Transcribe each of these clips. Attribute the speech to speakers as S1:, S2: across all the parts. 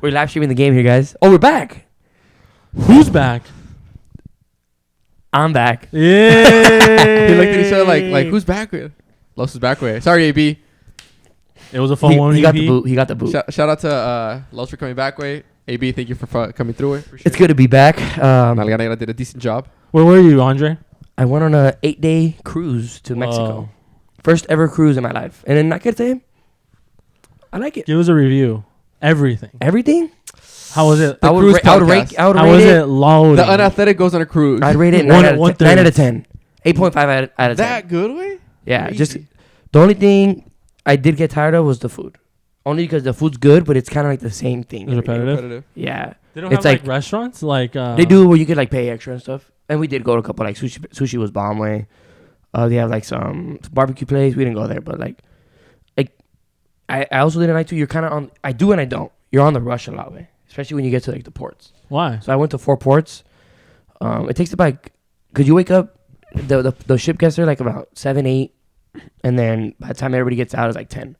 S1: We're live streaming the game here, guys. Oh, we're back.
S2: Who's back?
S1: I'm back.
S2: Yeah.
S3: He looked at each other like who's back with? Los is back with. Sorry, AB.
S2: It was a fun one.
S1: He got the boot. He got the boot.
S3: Shout out to Los for coming back way. AB, thank you for coming through it.
S1: It's good to be back.
S3: Nalgana did a decent job.
S2: Where were you, Andre?
S1: I went on a 8-day cruise to Mexico. First ever cruise in my life. And then I could say, I like it.
S2: Give us a review. Everything.
S1: Everything?
S2: How was it?
S1: I would rate
S2: How was it loading?
S3: The Unathletic goes on a cruise.
S1: I'd rate it 9 out of 10. 8.5 out of 10.
S3: That good way?
S1: Yeah.
S3: Crazy.
S1: Just the only thing I did get tired of was the food. Only because the food's good, but it's kind of like the same thing.
S2: It's repetitive?
S1: Yeah.
S2: They don't have like restaurants? They
S1: do where you could like pay extra and stuff. And we did go to a couple like sushi was bomb way. They have like some barbecue place. We didn't go there, but like I also didn't like to. You're kind of on. I do and I don't. You're on the rush a lot, way, especially when you get to like the ports.
S2: Why?
S1: So I went to 4 ports. It takes about because you wake up, the ship gets there like about 7, 8, and then by the time everybody gets out, it's like 10.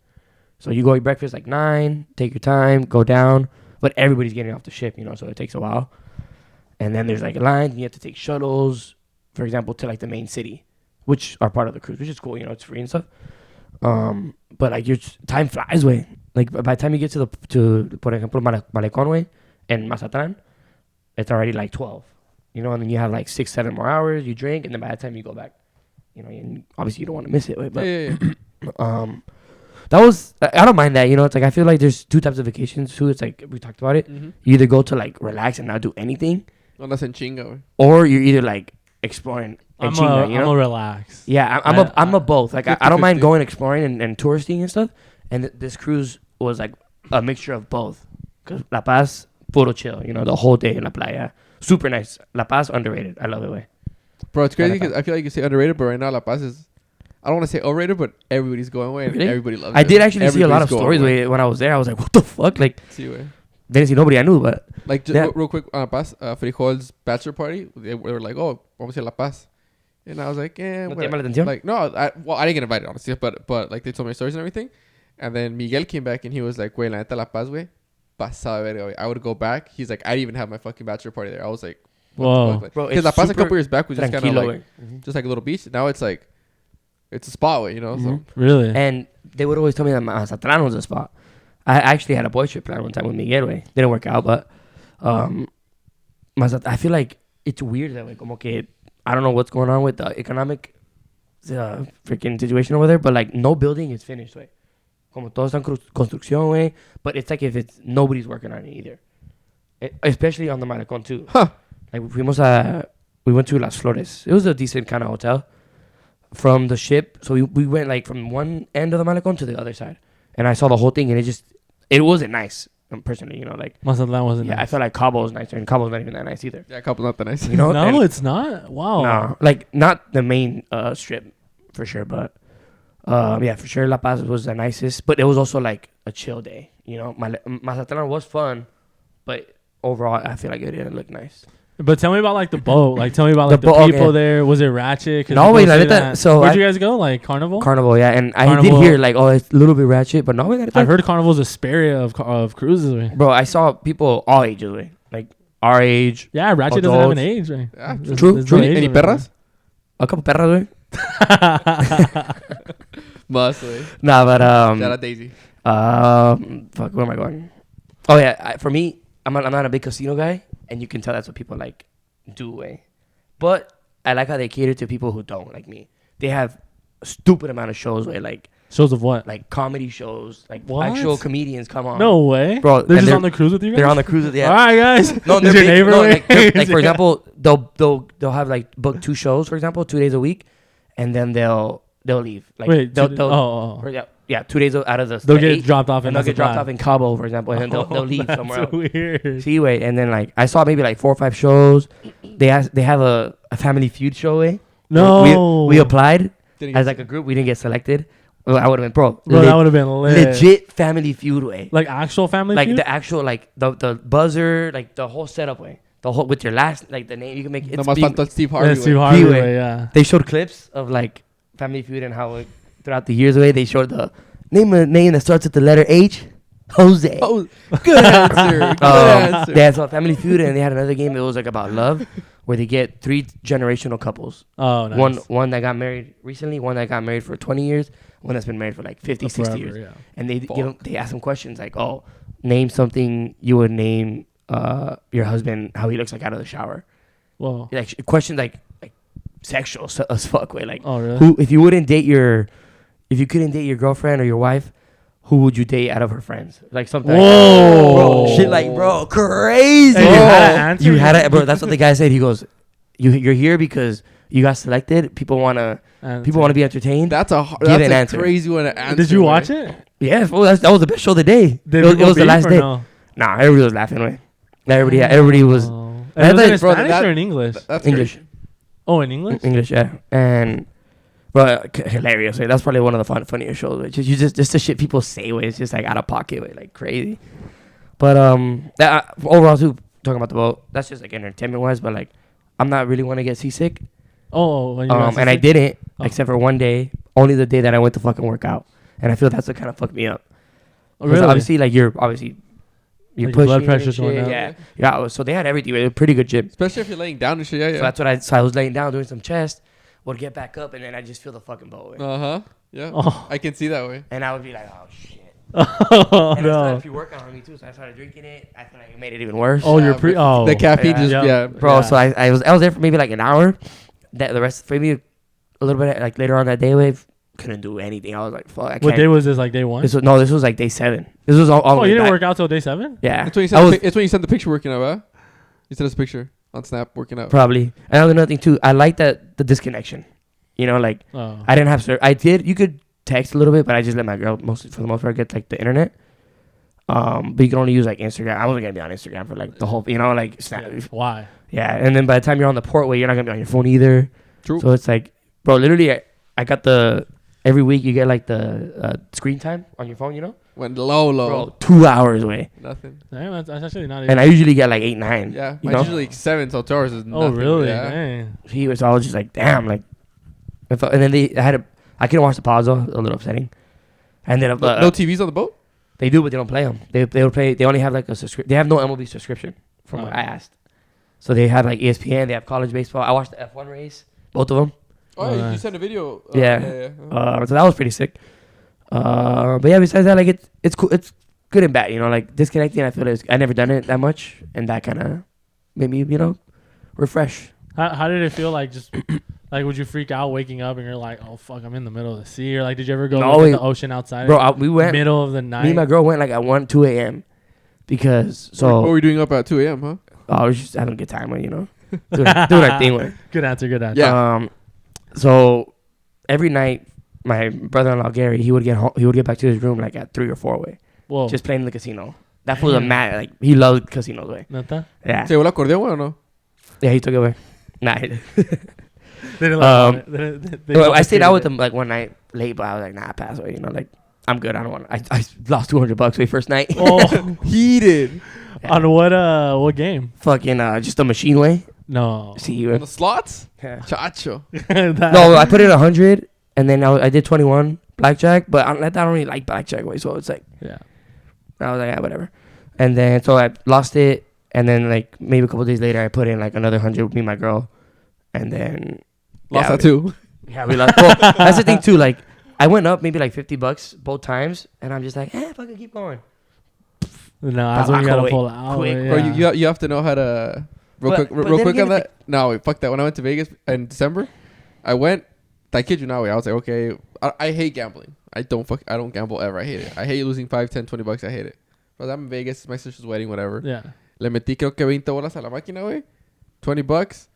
S1: So you go eat breakfast like 9. Take your time, go down, but everybody's getting off the ship, so it takes a while. And then there's like lines, and you have to take shuttles, for example, to like the main city, which are part of the cruise, which is cool, it's free and stuff. But like your time flies way. Like by the time you get to por ejemplo, Malecón way and Mazatlan, it's already like 12. And then you have like 6, 7 more hours. You drink, and then by the time you go back, and obviously you don't want to miss it. Way, but that was I don't mind that. It's like I feel like there's 2 types of vacations too. It's like we talked about it. Mm-hmm. You either go to like relax and not do anything, or you're either like exploring.
S2: I'm a relax.
S1: Yeah, I'm a both. Like I don't mind going exploring and touristing and stuff. And this cruise was like a mixture of both. Cause La Paz, puro chill. The whole day in la playa, super nice. La Paz underrated. I love it way.
S3: Bro, it's crazy because I feel like you say underrated, but right now La Paz is. I don't want to say overrated, but everybody's going away and
S1: really?
S3: Everybody loves it.
S1: I did actually see a lot of stories when I was there. I was like, what the fuck? Like, didn't see nobody I knew, but
S3: like just real quick on La Paz, Frijol's bachelor party. They were like, oh, vamos a La Paz. And I was like, no te llama la atención? Like, no, I didn't get invited, honestly, but like they told me stories and everything. And then Miguel came back and he was like, güey, la neta La Paz, güey, pasada verga, güey. I would go back. He's like, I didn't even have my fucking bachelor party there. I was like,
S2: whoa.
S3: Because La Paz a couple years back was just kind of like, just like a little beach. Now it's like, it's a spot, way,
S1: Mm-hmm.
S3: So.
S2: Really?
S1: And they would always tell me that Mazatlan was a spot. I actually had a boy trip plan one time with Miguel, way. Didn't work out, but I feel like it's weird that way, como que I don't know what's going on with the economic freaking situation over there, but like no building is finished, way. Como todo está en construcción, way. But it's like if it's nobody's working on it either. Especially on the Malecón too.
S3: Huh.
S1: Like we went to Las Flores. It was a decent kind of hotel from the ship. So we went like from one end of the Malecón to the other side. And I saw the whole thing and it wasn't nice. Personally, like
S2: Mazatlan wasn't nice.
S1: I felt like Cabo was nicer, and Cabo's not even that nice either.
S3: Yeah, Cabo's not that nice.
S2: No, it's not. Wow.
S1: No, like not the main strip for sure, but yeah, for sure La Paz was the nicest, but it was also like a chill day. Mazatlan was fun, but overall I feel like it didn't look nice.
S2: But tell me about like the boat. Like tell me about like the people there. Was it ratchet?
S1: No, wait, so
S2: where'd you guys go? Like Carnival?
S1: Carnival, yeah. And I did hear like, oh, it's a little bit ratchet, but no,
S2: I've heard Carnival's a Sperria of cruises. Right?
S1: Bro, I saw people all ages, right? Like our age.
S2: Yeah, ratchet doesn't have an age, right?
S1: Yeah, true.
S3: Any perras?
S1: A couple perras, right?
S3: Must, right?
S1: Nah, but
S3: shout out Daisy.
S1: Fuck, where am I going? Oh yeah, for me, I'm not a big casino guy. And you can tell that's what people like do, way. But I like how they cater to people who don't, like me. They have a stupid amount of shows, way, like
S2: shows of what?
S1: Like comedy shows, like actual comedians come on.
S2: No way,
S1: bro.
S2: They're just on the cruise with you guys.
S1: They're on the cruise with
S2: All right, guys.
S1: No,
S2: they're
S1: your
S2: neighbor.
S1: No, like for example, they'll have like book 2 shows, for example, 2 days a week, and then they'll leave. Like
S2: wait,
S1: they'll yeah, 2 days out of
S2: they'll get dropped off,
S1: and they'll get dropped off in Cabo, for example, and then they'll leave somewhere else.
S2: Weird.
S1: See, and then like I saw maybe like 4 or 5 shows. They have a Family Feud show.
S2: No,
S1: we applied as like a group. We didn't get selected. Well, I would have been
S2: bro. That would have been
S1: legit Family Feud way.
S2: Like actual Family Feud,
S1: like the actual like the buzzer, like the whole setup way. The whole with your last like the name you can make.
S3: It's Steve Harvey.
S2: Steve Harvey way. Yeah.
S1: They showed clips of like Family Feud and how throughout the years way they showed the name that starts with the letter H. Jose.
S3: Oh, good answer. Good answer.
S1: They had some Family Feud, and they had another game. It was like about love, where they get 3 generational couples.
S2: Oh, nice.
S1: One that got married recently, one that got married for 20 years, one that's been married for like 50, 60 years.
S2: Yeah.
S1: And they ask them questions like, oh, name something you would name your husband how he looks like out of the shower.
S2: Well,
S1: Like questions like sexual as fuck way. Like,
S2: oh really?
S1: who if you couldn't date your girlfriend or your wife, who would you date out of her friends? Like something.
S2: Whoa.
S1: Bro, shit like crazy.
S2: Hey,
S1: you had it, bro. That's what the guy said. He goes, you're here because you got selected. People want to be entertained.
S3: That's a crazy one to answer.
S2: Did you watch it?
S1: Yeah, well, that was the best show of the day. It was the last day. No? Nah, everybody was laughing. Way. Everybody was.
S2: And was it in Spanish or in English?
S3: That's
S1: English.
S3: Crazy.
S2: Oh, in English?
S1: English, yeah. And bro, hilarious. Like, that's probably one of the funniest shows. Which is just the shit people say. Way it's just like out of pocket. Way, like crazy. But overall, too, talking about the boat. That's just like entertainment wise. But like, I'm not really want to get seasick.
S2: Oh, when you
S1: and I didn't except for one day. Only the day that I went to fucking work out. And I feel that's what kind of fucked me up.
S2: Oh, really?
S1: Obviously, like you're like pushing
S2: blood pressure's going up.
S1: Yeah. So they had everything. It was a pretty good gym.
S3: Especially if you're laying down and shit. Yeah.
S1: So that's what I was laying down doing some chest. Would get back up and then I just feel the fucking boat.
S3: Yeah.
S2: Oh.
S3: I can see that way.
S1: And I would be like, oh shit.
S2: Oh
S1: and
S2: no.
S1: if you work out on me too, so I started drinking it. I feel like it made it even worse.
S2: Oh, you're
S3: the caffeine
S1: bro.
S2: Yeah.
S1: So I was there for maybe like an hour. That the rest for me a little bit like later on that day, wave couldn't do anything. I was like, fuck. I can't.
S2: What day was this? Like day 1?
S1: This was like day 7. This was all.
S2: Oh, you didn't work out till day 7?
S1: Yeah.
S3: It's when you sent the picture working out, huh? You sent us a picture on Snap working out.
S1: Probably. And another thing too, I like the disconnection. You know, like I didn't have I did. You could text a little bit, but I just let my girl for the most part get like the internet. But you can only use like Instagram. I wasn't gonna be on Instagram for like the whole, like Snap.
S2: Yeah. Why?
S1: Yeah, and then by the time you're on the portway, you're not gonna be on your phone either.
S3: True.
S1: So it's like, bro, literally, I got every week you get like the screen time on your phone. You know,
S3: went low.
S1: Bro, 2 hours away.
S3: Nothing.
S2: Damn, that's actually not. Even
S1: And I usually get like 8, 9.
S3: Yeah,
S1: mine's
S3: usually like 7 till 2 hours is nothing.
S2: Oh really?
S3: Yeah.
S2: Dang.
S1: He was all just like, damn, like, and then I couldn't watch the pods though, a little upsetting. And then
S3: no TVs on the boat.
S1: They do, but they don't play them. They'll play. They only have like a subscription. They have no MLB subscription, from what I asked. So they have like ESPN. They have college baseball. I watched the F1 race, both of them.
S3: Oh, yeah, you sent a video.
S1: Yeah. So that was pretty sick. But yeah, besides that, like it's cool. It's good and bad. You know, like disconnecting. I feel I never done it that much, and that kind of made me, refresh.
S2: How did it feel like? Just like, would you freak out waking up and you're like, oh fuck, I'm in the middle of the sea? Or like, did you ever go look at the ocean outside?
S1: Bro, we went
S2: middle of the night.
S1: Me and my girl went like at 1, 2 a.m. because
S3: What were we doing up at 2 a.m., huh?
S1: I was just having a good time, doing our thing with.
S2: Good answer.
S1: Yeah. So every night, my brother-in-law Gary, he would get back to his room like at 3 or 4 way.
S2: Whoa.
S1: Just playing in the casino. That was a mad, like he loved casinos way.
S2: ¿Neta?
S1: Yeah.
S3: ¿Se llevó el acordeón o no?
S1: Yeah, he took it away. Nah.
S2: They didn't like it.
S1: I stayed out with him like one night late, but I was like, nah, pass away. Like, I'm good. I don't want. I lost $200 my first night.
S2: Oh,
S3: heated.
S2: Yeah. On what game?
S1: Fucking just a machine way.
S2: No.
S1: See
S3: on the slots?
S1: Yeah.
S3: Chacho.
S1: No, I put in 100, and then I did 21 blackjack, but I don't really like blackjack way, so it's like,
S2: yeah.
S1: I was like, yeah, whatever. And then so I lost it, and then like maybe a couple days later, I put in like another 100 with me and my girl, and then
S3: lost that too.
S1: Yeah, we lost. Well, that's the thing too. Like I went up maybe like $50 both times, and I'm just like, fucking keep going.
S2: No, that's when you gotta pull out.
S1: Quick.
S2: Yeah.
S3: Bro, you have to know how to real quick on that. No, wait, fuck that. When I went to Vegas in December, I kid you not, I was like, okay, I hate gambling. I don't gamble ever. I hate it. I hate losing $5, $10, $20. I hate it. But I'm in Vegas, it's my sister's wedding, whatever.
S2: Yeah.
S3: Le metí creo que 20 bolas a la máquina, güey. $20.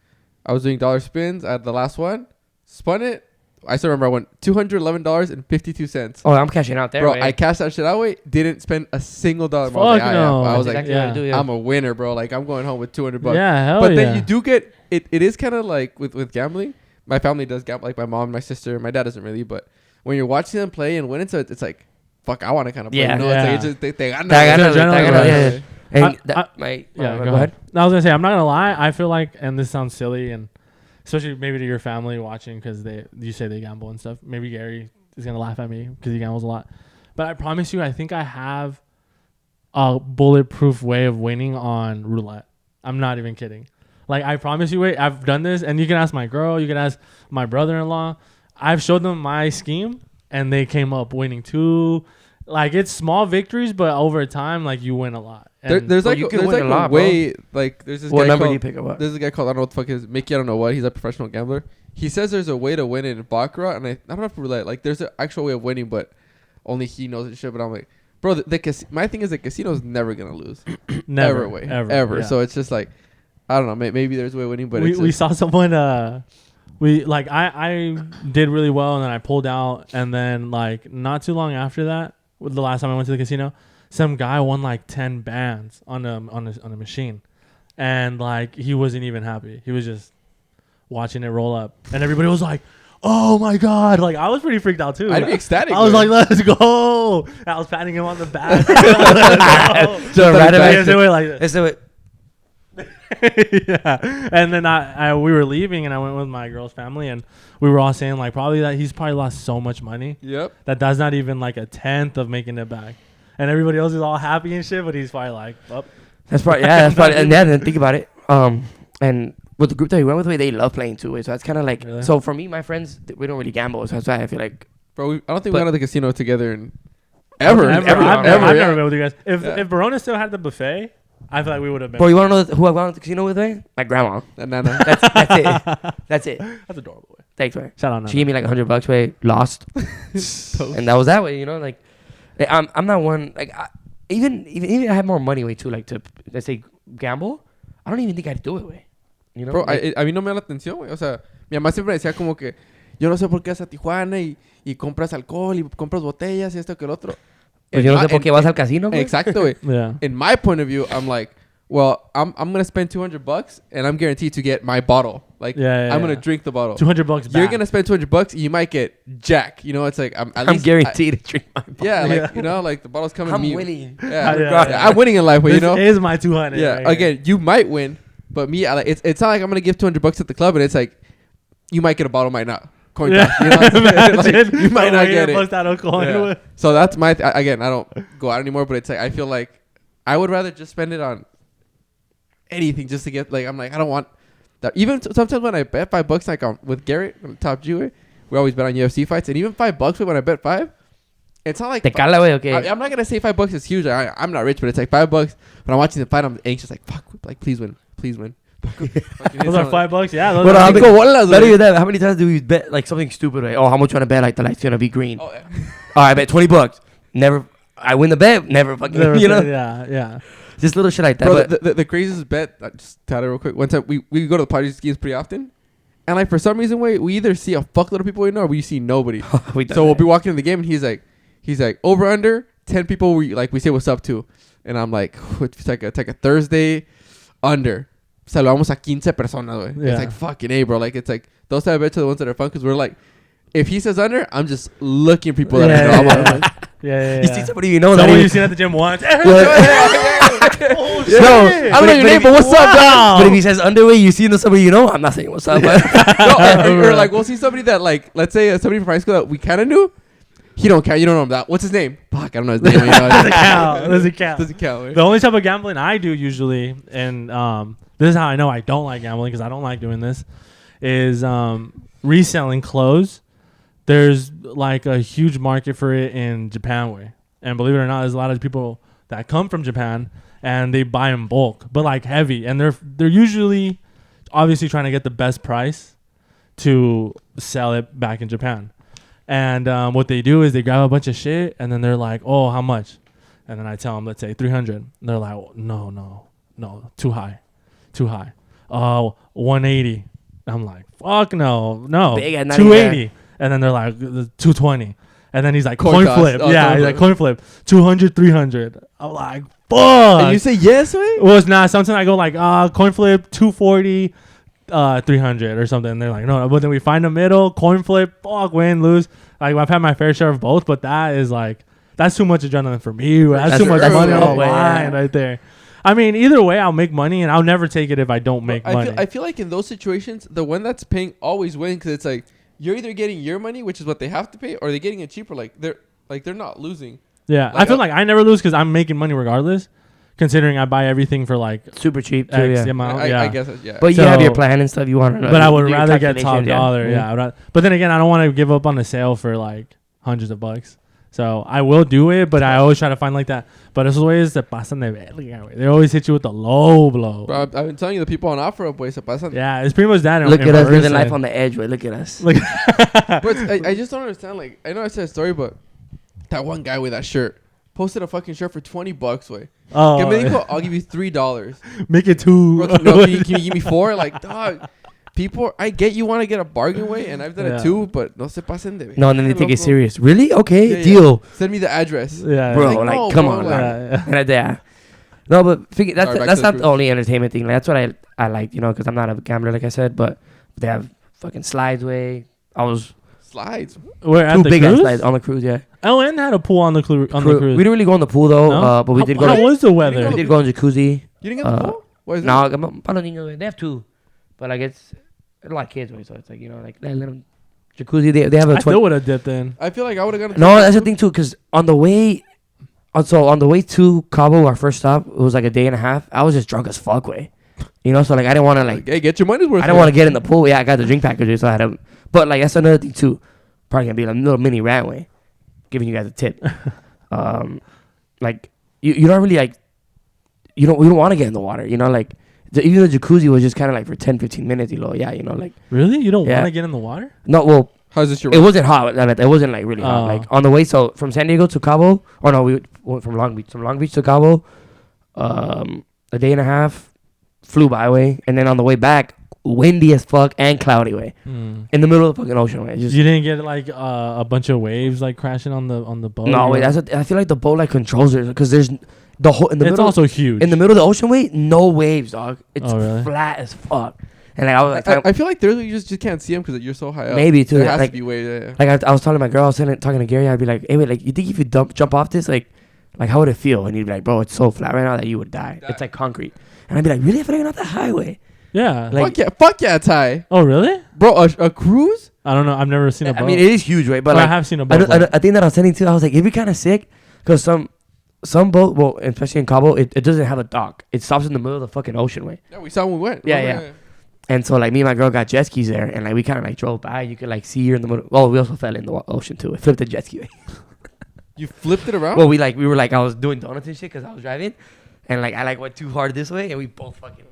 S3: I was doing dollar spins at the last one. Spun it. I still remember I went $211.52.
S1: Oh, I'm cashing out there,
S3: bro.
S1: way.
S3: I cashed that shit out. Wait, didn't spend a single dollar.
S2: Fuck no.
S3: I was like,
S1: exactly what I do, yeah.
S3: I'm a winner, bro. Like I'm going home with $200.
S2: Yeah, hell
S3: but
S2: yeah.
S3: then you do get it. It is kind of like with gambling. My family does gamble, like my mom, my sister. My dad doesn't really, but when you're watching them play and winning, so it's like, fuck, I want to kind of play.
S1: Yeah,
S3: you know?
S2: yeah.
S3: It's like it's just they got
S2: Yeah.
S1: And
S2: go
S1: go ahead.
S2: I was gonna say, I'm not gonna lie. I feel like, and this sounds silly, and especially maybe to your family watching, because you say they gamble and stuff. Maybe Gary is gonna laugh at me because he gambles a lot, but I promise you, I think I have a bulletproof way of winning on roulette. I'm not even kidding. Like, I promise you, wait, I've done this, and you can ask my girl, you can ask my brother-in-law. I've showed them my scheme, and they came up winning too. Like, it's small victories, but over time, like, you win a lot.
S3: There's like a way, like, there's this
S1: what
S3: guy
S1: number
S3: called,
S1: do you pick up?
S3: There's a guy called, I don't know what the fuck is Mickey, I don't know what, he's a professional gambler. He says there's a way to win in Baccarat, and I don't know if roulette, like, there's an actual way of winning, but only he knows and shit. But I'm like, bro, my thing is the casino's never gonna lose.
S2: Never.
S3: Ever.
S2: Yeah.
S3: So it's just like, I don't know, maybe there's a way of winning, but
S2: we saw someone, I did really well, and then I pulled out, and then, like, not too long after that, the last time I went to the casino, some guy won like 10 bands on a machine, and like he wasn't even happy. He was just watching it roll up, and everybody was like, "Oh my god!" Like, I was pretty freaked out too.
S3: I'd be ecstatic.
S2: I was like, "Let's go!" I was patting him on the back.
S1: So right away,
S2: let's do it like this.
S1: Let's do it.
S2: Yeah, and then we were leaving, and I went with my girl's family, and we were all saying like he's probably lost so much money.
S3: Yep.
S2: That's not even like a tenth of making it back, and everybody else is all happy and shit, but he's probably like, "Up."
S1: That's probably that's probably, and then think about it. And with the group that we went with, they love playing too. So that's kind of like
S2: really?
S1: So for me, my friends, we don't really gamble, so that's why I feel like,
S3: bro, I don't think we went to the casino together in
S2: I've
S3: ever.
S2: never been with you guys. If Verona still had the buffet, I feel like we would have been.
S1: Bro, you want to know who I went to the casino with? Me? My grandma.
S3: Nana.
S1: That's it. That's it.
S2: That's adorable. Way.
S1: Thanks, man.
S2: Shout out.
S1: She gave me like $100. Way lost, and that was that way. You know, like I'm not one like even if I had more money way too, like to let's say gamble. I don't even think I'd do it way. You know,
S3: bro,
S1: like,
S3: a mí no me da la atención, güey. O sea, mi mamá siempre decía como que yo no sé por qué vas a Tijuana y compras alcohol y compras botellas y esto que el otro.
S1: pues yo no sé por qué vas al casino. Güey.
S3: Exacto, güey.
S2: Yeah.
S3: In my point of view, I'm like, well, I'm gonna spend $200 and I'm guaranteed to get my bottle. Like, I'm gonna drink the bottle.
S2: $200 back.
S3: You're gonna spend $200, you might get Jack. You know, it's like I'm
S1: guaranteed to drink my bottle.
S3: Yeah, like you know, like the bottle's coming.
S1: I'm winning.
S3: Yeah, I'm winning in life, but you know,
S2: is my 200.
S3: yeah.
S2: Right
S3: Again, you might win, but me, it's not like I'm gonna give $200 at the club, and it's like you might get a bottle, might not. Coin toss, you know? Like, you might not get it.
S2: Out a coin.
S3: Yeah. So that's my again. I don't go out anymore, but it's like I feel like I would rather just spend it on anything just to get like I'm like I don't want that. Even sometimes when I bet $5 like with Garrett Top G, we always bet on UFC fights, and even $5 when I bet $5, it's not like
S1: Te cala, wey, okay.
S3: I'm not gonna say $5 is huge. I'm not rich, but it's like $5. When I'm watching the fight, I'm anxious, like fuck, like please win.
S2: Those are $5. Yeah. Those
S1: Well,
S2: are
S1: better than that. How many times do we bet like something stupid? Like, oh, how much you want to bet? Like the light's gonna be green.
S3: Oh, yeah.
S1: Oh, I bet $20. Never. I win the bet. Never fucking. You know.
S2: Yeah.
S1: Just little shit like that.
S3: Bro,
S1: But
S3: the craziest bet, just tell it real quick. One time we go to the party schemes pretty often, and like for some reason we either see a fuckload of people we know or we see nobody. We'll be walking in the game and he's like over under 10 people we say what's up to, and I'm like it's like a Thursday under. Saludamos a 15 personas, güey.
S2: Yeah.
S3: It's like fucking A, bro. Like it's like those type of bets are the ones that are fun because we're like, if he says under, I'm just looking people that I know.
S2: Yeah.
S1: You see somebody you know.
S2: Someone you've seen at the gym once.
S3: Oh, shit. No, I don't know your name, but what's up, dog?
S1: But if he says underway, you see somebody you know. I'm not saying what's up.
S3: Or like we'll see somebody that like, let's say somebody from high school that we kind of knew. He don't count. You don't know him. That. What's his name? Fuck, I don't know his name.
S2: Doesn't count.
S3: Doesn't count. Right?
S2: The only type of gambling I do usually, and this is how I know I don't like gambling because I don't like doing this, is reselling clothes. There's like a huge market for it in Japan way. And believe it or not, there's a lot of people that come from Japan and they buy in bulk, but like heavy. And they're usually obviously trying to get the best price to sell it back in Japan. And what they do is they grab a bunch of shit and then they're like, oh, how much? And then I tell them, let's say 300. And they're like, oh, no, too high. 180. I'm like, fuck no, 280. And then they're like 220. And then he's like coin flip. Yeah, he's like coin flip. 200, 300. I'm like, fuck.
S3: And you say yes, right?
S2: Well, it's not. Sometimes I go like coin flip 240, 300 or something. And they're like, no. But then we find a middle, coin flip, fuck, win, lose. Like I've had my fair share of both, but that is like that's too much adrenaline for me. That's too much money on the line right there. I mean, either way, I'll make money, and I'll never take it if I don't make money.
S3: I feel like in those situations, the one that's paying always wins because it's like you're either getting your money, which is what they have to pay, or they're getting it cheaper. Like they're not losing.
S2: Yeah, I feel like I never lose because I'm making money regardless. Considering I buy everything for like
S1: super cheap too,
S2: X
S1: yeah.
S2: amount.
S3: I guess yeah.
S1: But you have your plan and stuff. You want to know.
S2: But I would rather get top dollar. Yeah. But then again, I don't want to give up on the sale for like hundreds of bucks. So I will do it, but I always try to find like that. But esos güeyes se pasan de verga. They always hit you with the low blow.
S3: Bro, I've been telling you, the people on offer boys se pasan.
S2: Yeah, it's pretty much that.
S1: Look at us living life on the edge, way. Look at us.
S3: But I just don't understand. Like, I know I said a story, but that one guy with that shirt posted a fucking shirt for $20, way.
S2: Oh,
S3: I'll give you $3.
S2: Make it 2.
S3: Bro, can you give me 4? Like, dog. People, I get you want to get a bargain way, and I've done it too, but no se pasen de.
S1: No, and then they take it serious. Really? Okay,
S3: yeah,
S1: deal.
S3: Send me the address.
S2: Yeah,
S1: bro.
S3: Like, no,
S1: come
S3: bro,
S1: on,
S2: yeah.
S1: No, but that's not
S3: the
S1: the only entertainment thing. Like, that's what I like, you know, because I'm not a gambler, like I said. But they have fucking slides way. I was
S3: slides.
S2: Where at
S1: two
S2: the
S1: big
S2: cruise?
S1: ass slides on the cruise, yeah.
S2: LN had a pool on the cruise.
S1: We didn't really go in the pool though,
S2: No?
S1: but we did go.
S2: How was the weather?
S1: We did go in jacuzzi.
S3: You didn't get the pool? What is
S1: No,
S3: it?
S1: they have 2, but like it's a lot of kids, so it's like, you know, like they let them jacuzzi. They have a.
S2: I still would have dipped in.
S3: I feel like I would have gone.
S1: No, that's the thing too, because on the way to Cabo, our first stop, it was like a day and a half. I was just drunk as fuck, way. You know, so like I didn't want to like.
S3: Hey, get your money's worth.
S1: I didn't want to get in the pool. Yeah, I got the drink packages, so I had to. But like that's another thing too. Probably gonna be like a little mini rant way, giving you guys a tip. Like you don't really like. We don't want to get in the water. You know, like even the jacuzzi was just kind of like for 10-15 minutes. You know, yeah, you know, like.
S2: Really, you don't want to get in the water?
S1: No, well.
S3: How's this your?
S1: It wasn't hot. It wasn't like really hot. Like on the way, so from San Diego to Cabo, or no, we went from Long Beach. From Long Beach to Cabo, a day and a half flew by way, and then on the way back, windy as fuck and cloudy way, in the middle of the fucking ocean way. Just,
S2: you didn't get like a bunch of waves like crashing on the boat.
S1: No, wait. I feel like the boat like controls it because there's the whole in the
S2: it's
S1: middle.
S2: Also huge
S1: in the middle of the ocean way. No waves, dog. It's
S2: really?
S1: flat as fuck. And like I was like,
S3: I feel like there's you just can't see them because you're so high up.
S1: Maybe too.
S3: There has
S1: Like,
S3: to be way. Yeah.
S1: like I was telling my girl, I was talking to Gary. I'd be like, hey, wait, like you think if you jump off this, like how would it feel? And he'd be like, bro, it's so flat right now that you would die. It's like concrete. And I'd be like, really? I feel like I'm not the highway.
S2: Yeah.
S1: Like,
S3: Fuck yeah, Ty.
S2: Oh really?
S3: Bro, a cruise?
S2: I don't know. I've never seen a boat.
S1: I mean, it is huge, right? But like,
S2: I have seen a boat.
S1: I think that I was sending to. I was like, it'd be kind of sick because some boat, well, especially in Cabo, it doesn't have a dock. It stops in the middle of the fucking ocean way.
S3: Yeah, we saw when we went.
S1: Yeah. And so like me and my girl got jet skis there, and like we kind of like drove by. You could like see her in the middle. Well, we also fell in the ocean too. We flipped the jet ski way.
S3: You flipped it around?
S1: Well, we were like, I was doing donuts and shit because I was driving, and like I like went too hard this way, and we both fucking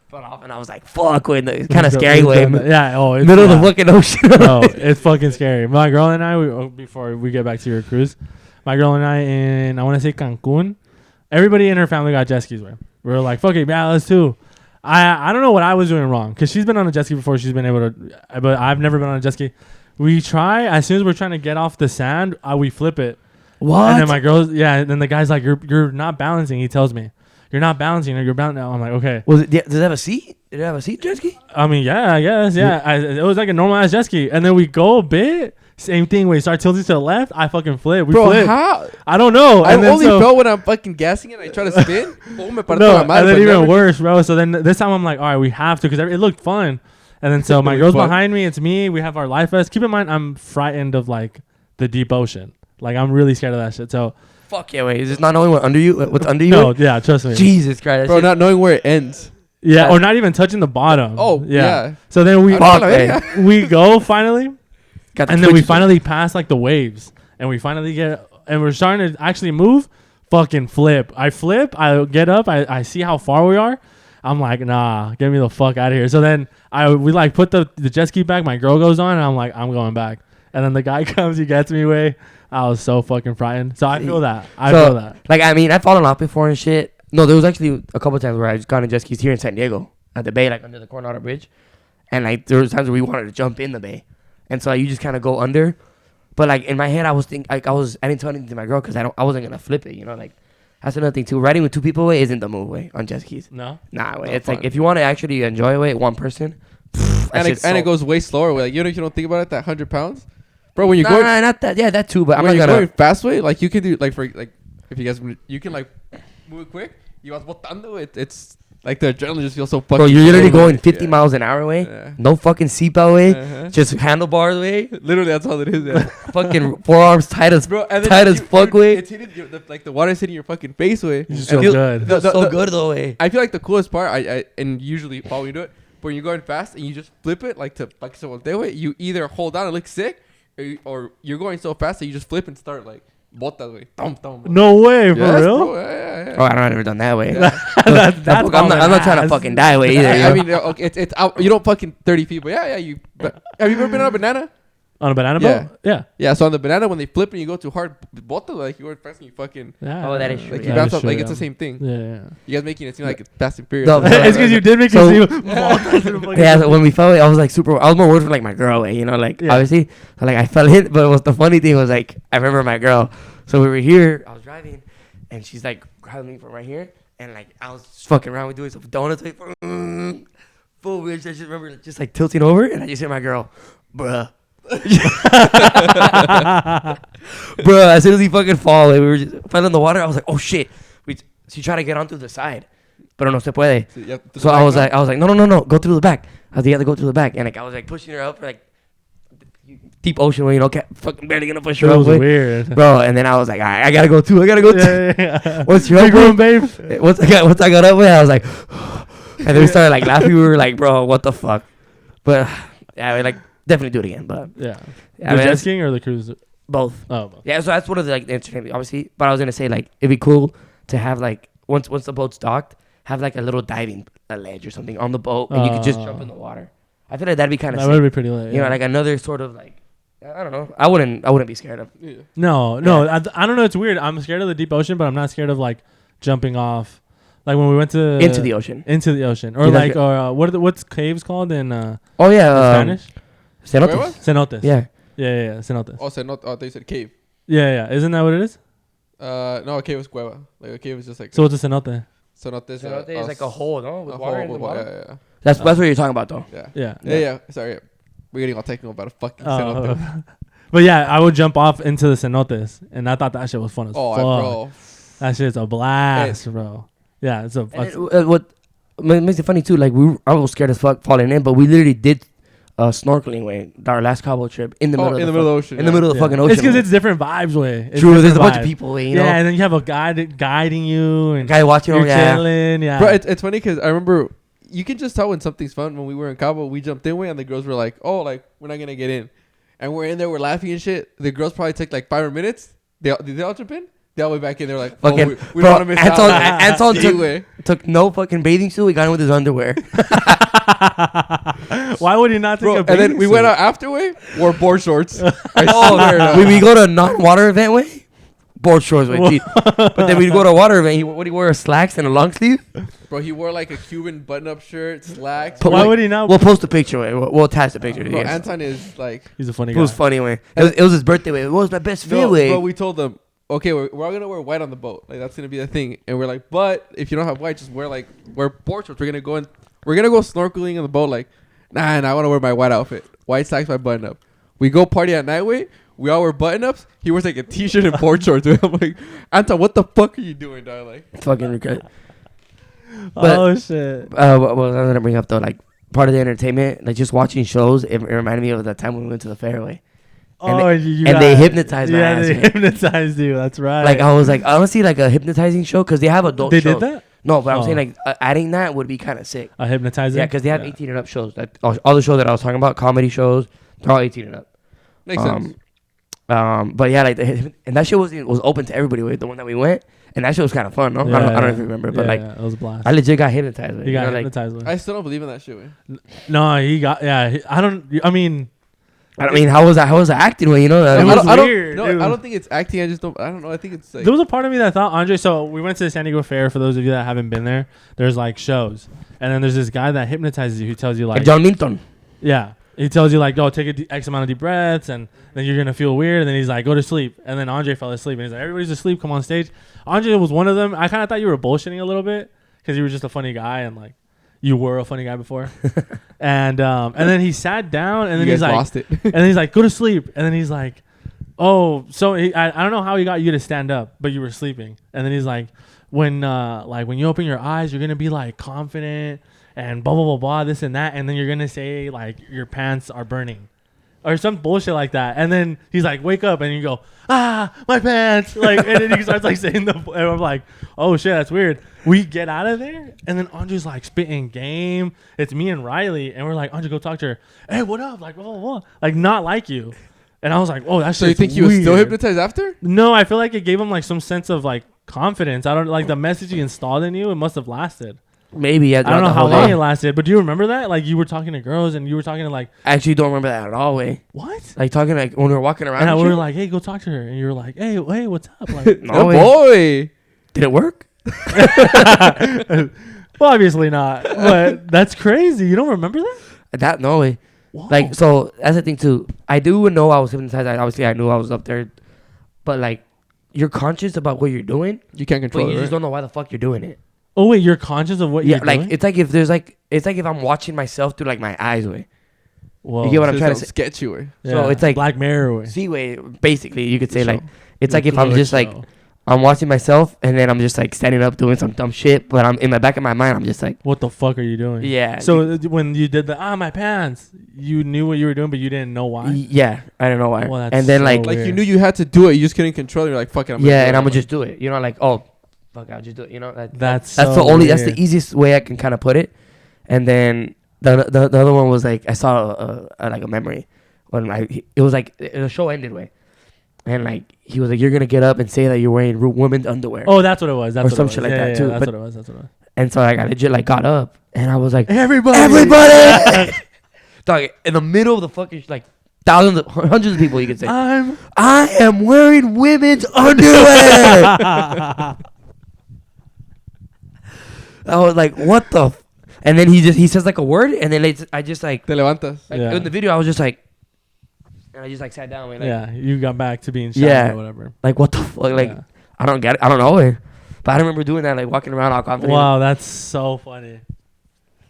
S1: fell off, and I was like, fuck, it's kind of scary way.
S2: Yeah. Oh, it's
S1: middle of the fucking ocean.
S2: No, it's fucking scary. My girl and I, before we get back to your cruise, my girl and I in, I want to say Cancun, everybody in her family got jet skis. We were like, fuck it, yeah, let's do. I don't know what I was doing wrong because she's been on a jet ski before. She's been able to, but I've never been on a jet ski. We try as soon as we're trying to get off the sand, we flip it.
S1: What?
S2: And then my girl's and then the guy's like, you're not balancing. He tells me, you're not balancing. You're balancing. I'm like, okay.
S1: Does it have a seat? Did it have a seat jet ski?
S2: I mean, yeah, I guess, yeah. It was like a normal ass jet ski, and then we go a bit. Same thing. When we start tilting to the left, I fucking flip. We flip.
S3: How?
S2: I don't know.
S3: I only felt when I'm fucking gassing and I try to spin.
S2: No, and then even worse, bro. So then this time I'm like, all right, we have to because it looked fun. And then so my girl's behind me. It's me. We have our life vests. Keep in mind, I'm frightened of like the deep ocean. Like I'm really scared of that shit. So
S1: fuck yeah, wait. Is this not knowing what's under you?
S2: No, yeah, trust me.
S1: Jesus Christ,
S3: bro, not knowing where it ends.
S2: Yeah, or not even touching the bottom.
S3: Oh, yeah.
S2: So then we go finally. And then we finally pass like the waves, and we finally get, and we're starting to actually move. Fucking flip. I get up. I see how far we are. I'm like, nah, get me the fuck out of here. So then we like put the jet ski back. My girl goes on, and I'm like, I'm going back. And then the guy comes, he gets me way. I was so fucking frightened. So I feel that.
S1: Like, I mean, I've fallen off before and shit. No, there was actually a couple times where I just gone on jet skis here in San Diego at the bay, like under the Coronado Bridge, and like there was times where we wanted to jump in the bay. And so you just kind of go under, but like in my head, I didn't tell anything to my girl because I wasn't gonna flip it, you know. Like that's another thing too. Riding with two people way isn't the move way on jet skis.
S2: No,
S1: way. It's fun. Like if you want to actually enjoy it, one person,
S3: it goes way slower. Like you don't think about it, that 100 pounds, bro. When you're going,
S1: not that, yeah, that too. But I'm
S3: not
S1: gonna
S3: going fast way. Like you can do like if you guys you can like move it quick. You vas botando. It's Like the adrenaline just feels so fucking.
S1: Bro, you're literally
S3: cool.
S1: going 50 miles an hour way.
S3: Yeah.
S1: No fucking seatbelt way.
S3: Uh-huh.
S1: Just handlebars way.
S3: Literally, that's all it is. Yeah.
S1: Fucking forearms tight as
S3: Bro, and then
S1: tight as fuck way.
S3: It's hitting like the water's hitting your fucking face way.
S2: You just
S3: And
S2: feel good.
S1: Feels so good though way.
S3: I feel like the coolest part, I and usually while we do it, when you're going fast and you just flip it like to like someone they way, you either hold on and look sick, or you're going so fast that you just flip and start like botas way.
S2: No way, for
S3: Yes,
S2: real?
S3: bro, yeah.
S1: Oh, I've never done that way.
S3: Yeah.
S2: That's
S1: I'm not trying to fucking die way either.
S3: I mean, okay, it's out. You don't fucking 30 feet, but yeah. But have you ever been on a banana?
S2: On a banana
S3: Yeah.
S2: boat? Yeah.
S3: Yeah. So on the banana, when they flip and you go too hard, bota like you go fast and you fucking
S2: Yeah.
S1: Oh, that is true,
S3: like
S1: yeah.
S3: you
S2: That
S3: bounce
S2: is
S3: up.
S2: true,
S3: Like
S2: yeah.
S3: it's the same thing.
S2: Yeah.
S3: You guys making it seem like it's Fast and Furious.
S1: No,
S2: It's because you did make
S1: So-
S2: it seem.
S1: Yeah, so when we fell, I was like super. I was more worried for like my girl, you know, like
S2: Yeah.
S1: obviously, so, like I fell in. But what the funny thing was like I remember my girl. So we were here. I was driving, and she's like grabbing me from right here, and like I was just fucking around with doing some donuts, like, full bitch. I just remember just like tilting over, and I just hear my girl, bruh. Bruh, as soon as he fucking fall, like, we were just fell in the water. I was like, oh shit. She tried to get onto the side, but no se puede. So I was like, no, go through the back. I was like, you have to go through the back, and like I was like pushing her up, like deep ocean where you know, can't fucking barely gonna push her
S2: It
S1: up,
S2: was
S1: way.
S2: weird.
S1: Bro. And then I was like, all right, I gotta go too.
S2: Yeah.
S1: What's your
S2: Big room,
S1: way?
S2: babe.
S1: Once I got up with, I was like, and then we started like laughing. We were like, bro, what the fuck? But yeah, we like definitely do it again. But
S2: Yeah.
S1: yeah,
S2: The
S1: man,
S2: jet
S1: it's
S2: skiing or the cruise?
S1: both.
S2: Oh, both.
S1: Yeah, so that's one of the like the entertainment, obviously. But I was gonna say like it'd be cool to have like once the boat's docked, have like a little diving ledge or something on the boat, and you could just jump in the water. I feel like that'd be kind of
S2: That would be pretty lit.
S1: you know, like another sort of like I don't know. I wouldn't be scared of.
S3: Yeah.
S2: No. I don't know. It's weird. I'm scared of the deep ocean, but I'm not scared of like jumping off. Like when we went to
S1: Into the ocean.
S2: or
S1: Yeah,
S2: like what's caves called in
S1: Oh yeah,
S2: in Spanish?
S1: cenotes.
S3: Where was?
S2: Cenotes.
S1: Yeah.
S2: Yeah. Cenotes.
S3: Oh, said not. Oh, they said cave.
S2: Yeah. Isn't that what it is?
S3: No, a cave was cueva. Like a cave is just like.
S2: So what's a cenote?
S3: Cenote is
S1: Cenote is like a hole, no, with
S3: a
S1: water
S3: hole
S1: in the
S3: with
S1: bottom.
S3: Yeah.
S1: That's what you're talking about, though.
S3: Yeah.
S2: Yeah.
S3: Sorry. We're getting all technical about a fucking cenote.
S2: Oh. But yeah, I would jump off into the cenotes, and I thought that shit was fun as
S3: Oh,
S2: fuck.
S3: bro.
S2: That shit's a blast, bro. Yeah, it's a.
S1: What makes it funny too? Like I was scared as fuck falling in, but we literally did snorkeling way our last Cabo trip in the middle of the
S3: ocean.
S1: in the middle of the fucking ocean.
S2: It's because it's different vibes, way. It's
S1: true.
S2: different
S1: There's a bunch
S2: vibe.
S1: of people, way, you know.
S2: Yeah, and then you have a guide guiding you, and
S1: Guy watching
S2: you're
S1: over, yeah.
S2: chilling. Yeah,
S3: Bro, it's funny because I remember you can just tell when something's fun. When we were in Cabo, we jumped in way, and the girls were like, "Oh, like we're not gonna get in," and we're in there, we're laughing and shit. The girls probably took like 5 minutes. Did they all jump in? They all went back in. They're like, "Oh,
S1: Fucking,
S3: we
S1: bro,
S3: don't want to miss out."
S1: Anton took no fucking bathing suit. We got him with his underwear.
S2: Why would he not take
S3: Bro,
S2: a
S3: and then
S2: bathing
S3: we
S2: suit?
S3: went out after way, wore board shorts.
S1: Oh, we go to a non-water event way, board shorts way. Dude. But then we go to a water event. What do you wear? Slacks and a long sleeve.
S3: Bro, he wore like a Cuban button-up shirt, slacks.
S1: But
S2: Why
S1: like,
S2: would he not?
S1: We'll post a picture. Way. We'll attach the picture.
S3: Bro,
S1: Yes.
S3: Anton is like,
S2: He's a funny
S1: It
S2: guy.
S1: was funny way. It was his birthday way. It was my best fit
S3: no,
S1: way.
S3: bro. We told them, okay, we're all gonna wear white on the boat. Like that's gonna be the thing. And we're like, but if you don't have white, just wear board shorts. We're gonna go snorkeling in the boat. Like, nah, I want to wear my white outfit, white slacks, my button up. We go party at night way. We all wear button ups. He wears like a t-shirt and board shorts. I'm like, Anton, what the fuck are you doing, dog? Like,
S1: Fucking regret. But,
S2: Oh shit!
S1: what I was gonna bring up though, like part of the entertainment, like just watching shows. It reminded me of that time when we went to the fairway.
S2: Oh,
S1: and they hypnotized my ass.
S2: they
S1: Man.
S2: hypnotized you. That's right.
S1: Like I was like, honestly, like a hypnotizing show because they have adult.
S2: They
S1: shows.
S2: did that.
S1: No, but I'm
S2: Oh.
S1: saying like adding that would be kind of sick.
S2: A hypnotizer.
S1: Yeah, because they have 18 and up shows. That all the shows that I was talking about, comedy shows, they're all 18 and up.
S3: makes sense.
S1: But yeah, like and that show was open to everybody. With the one that we went, and that show was kind of fun. No, I don't know if you remember, but like
S2: it was a blast.
S1: I legit got hypnotized. With,
S2: He got
S1: like,
S2: hypnotized. With.
S3: I still don't believe in that shit. Man.
S2: No, he got. Yeah, I don't. I mean,
S1: I mean, how was I acting? Well, you know,
S2: It was
S3: I don't,
S2: weird.
S3: No,
S2: It was-
S3: I don't think it's acting. I don't know. I think it's like.
S2: there was a part of me that thought Andre. So we went to the San Diego Fair. For those of you that haven't been there, there's like shows, and then there's this guy that hypnotizes you who tells you like,
S1: John Milton.
S2: yeah, he tells you like, go take X amount of deep breaths, and then you're gonna feel weird, and then he's like, go to sleep, and then Andre fell asleep, and he's like, everybody's asleep, come on stage. Andre was one of them. I kind of thought you were bullshitting a little bit because you were just a funny guy, and like you were a funny guy before, and then he sat down, and then
S3: you
S2: he's
S3: guys
S2: like,
S3: lost it.
S2: and then he's like, go to sleep, and then he's like, oh, so I don't know how he got you to stand up, but you were sleeping, and then he's like, when when you open your eyes, you're gonna be like confident and blah blah blah blah this and that, and then you're gonna say like your pants are burning. Or some bullshit like that, and then he's like, "Wake up!" and you go, "Ah, my pants!" Like, and then he starts like saying and I'm like, "Oh shit, that's weird." We get out of there, and then Andre's like spitting game. It's me and Riley, and we're like, "Andre, go talk to her." Hey, what up? Like, blah blah blah. Like, not like you. And I was like, "Oh, that's
S3: so." You think he was still hypnotized after?
S2: No, I feel like it gave him like some sense of like confidence. I don't like the message he installed in you. It must have lasted.
S1: Maybe. Yeah,
S2: I don't know how long it lasted, but do you remember that? Like you were talking to girls and you were talking to like.
S1: I actually don't remember that at all. Way.
S2: What?
S1: Like talking like when we were walking around.
S2: And we were like, "Hey, go talk to her," and you were like, "Hey, what's up?" Like,
S1: no
S3: oh
S1: way.
S3: boy,
S1: did it work?
S2: Well, obviously not, but that's crazy. You don't remember that?
S1: That no way.
S2: Whoa.
S1: Like so, that's the thing too. I do know I was hypnotized. Obviously, I knew I was up there, but like, you're conscious about what you're doing.
S3: you can't
S1: But
S3: control
S1: you
S3: it.
S1: just don't know why the fuck you're doing it.
S2: Oh wait, you're conscious of what you're
S1: like
S2: doing?
S1: it's like if there's like it's like if I'm watching myself through like my eyes way.
S2: Whoa.
S1: You get what I'm
S3: Just
S1: trying to
S3: don't
S1: say?
S3: sketch you. Way.
S1: So it's like
S2: Black Mirror way.
S1: see way basically you could say
S3: Show.
S1: like it's like if I'm just like I'm watching myself and then I'm just like standing up doing some dumb shit, but I'm in the back of my mind I'm just like
S2: what the fuck are you doing?
S1: yeah.
S2: So when you did the my pants, you knew what you were doing, but you didn't know why.
S1: Yeah, I don't know why.
S2: Well, that's
S1: and then
S2: so
S1: like
S3: Like you
S2: weird.
S3: knew you had to do it, you just couldn't control it. You're like, fuck it. I'm
S1: yeah,
S3: do
S1: and
S3: it.
S1: I'm gonna just do it. You know, like oh fuck, I'll just do it. You know,
S2: That's
S1: the
S2: so
S1: only that's
S2: weird.
S1: the easiest way I can kind of put it. And then the other one was like I saw like a memory when it was like the show ended way, and like he was like you're gonna get up and say that you're wearing women's underwear.
S2: Oh, that's what it was. That's
S1: Or
S2: what
S1: some
S2: it was.
S1: shit like
S2: Yeah,
S1: that,
S2: yeah,
S1: too.
S2: That's
S1: But-
S2: what it was. That's what it was.
S1: And so like I legit like got up and I was like
S2: Everybody.
S1: everybody, dog, in the middle of the fucking like thousands of hundreds of people you could say I am wearing women's underwear. I was like what the. And then he says like a word, and then I just like
S3: Te levantas.
S2: Yeah.
S1: in the video I was just like, and I just like sat down. Like,
S2: Yeah, you got back to being shy
S1: Yeah.
S2: or whatever.
S1: like what the fuck? Like
S2: Yeah.
S1: I don't get it. I don't know it. But I remember doing that, like walking around all confident.
S2: Wow, that's so funny.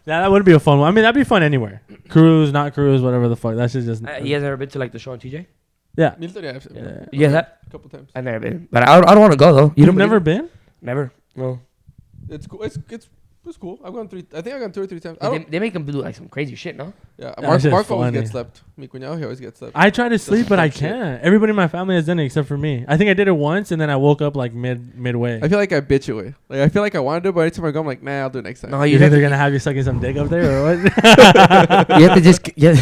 S2: Yeah, that would be a fun one. I mean, that'd be fun anywhere. Cruise, not cruise, whatever the fuck. That should just.
S1: You guys ever been to like the show on TJ?
S2: Yeah.
S3: Milton, yeah,
S2: Yeah.
S1: You guys have?
S3: a couple times.
S1: I've never been, but I don't want to go though.
S2: You've
S1: don't
S2: never
S1: believe
S2: been?
S1: it? Never. No.
S3: It's cool. It's cool. I've gone 3. I think I've gone 2 or 3 times. I
S1: They,
S3: don't,
S1: they make them do like some crazy shit, no?
S3: yeah,
S2: That's just
S3: Mark always
S2: funny.
S3: gets slept. Mi cuñado, he always gets slept.
S2: I try to sleep, but I
S3: fuck shit.
S2: can't. Everybody in my family has done it except for me. I think I did it once, and then I woke up like midway.
S3: I feel like I bitch away. Like I feel like I want to do it, but anytime I go, I'm like, nah, I'll do it next time.
S1: No,
S2: You
S1: you
S2: think
S1: have,
S2: they're
S1: to,
S2: gonna have you sucking some dick up there or what?
S1: you have to just yeah.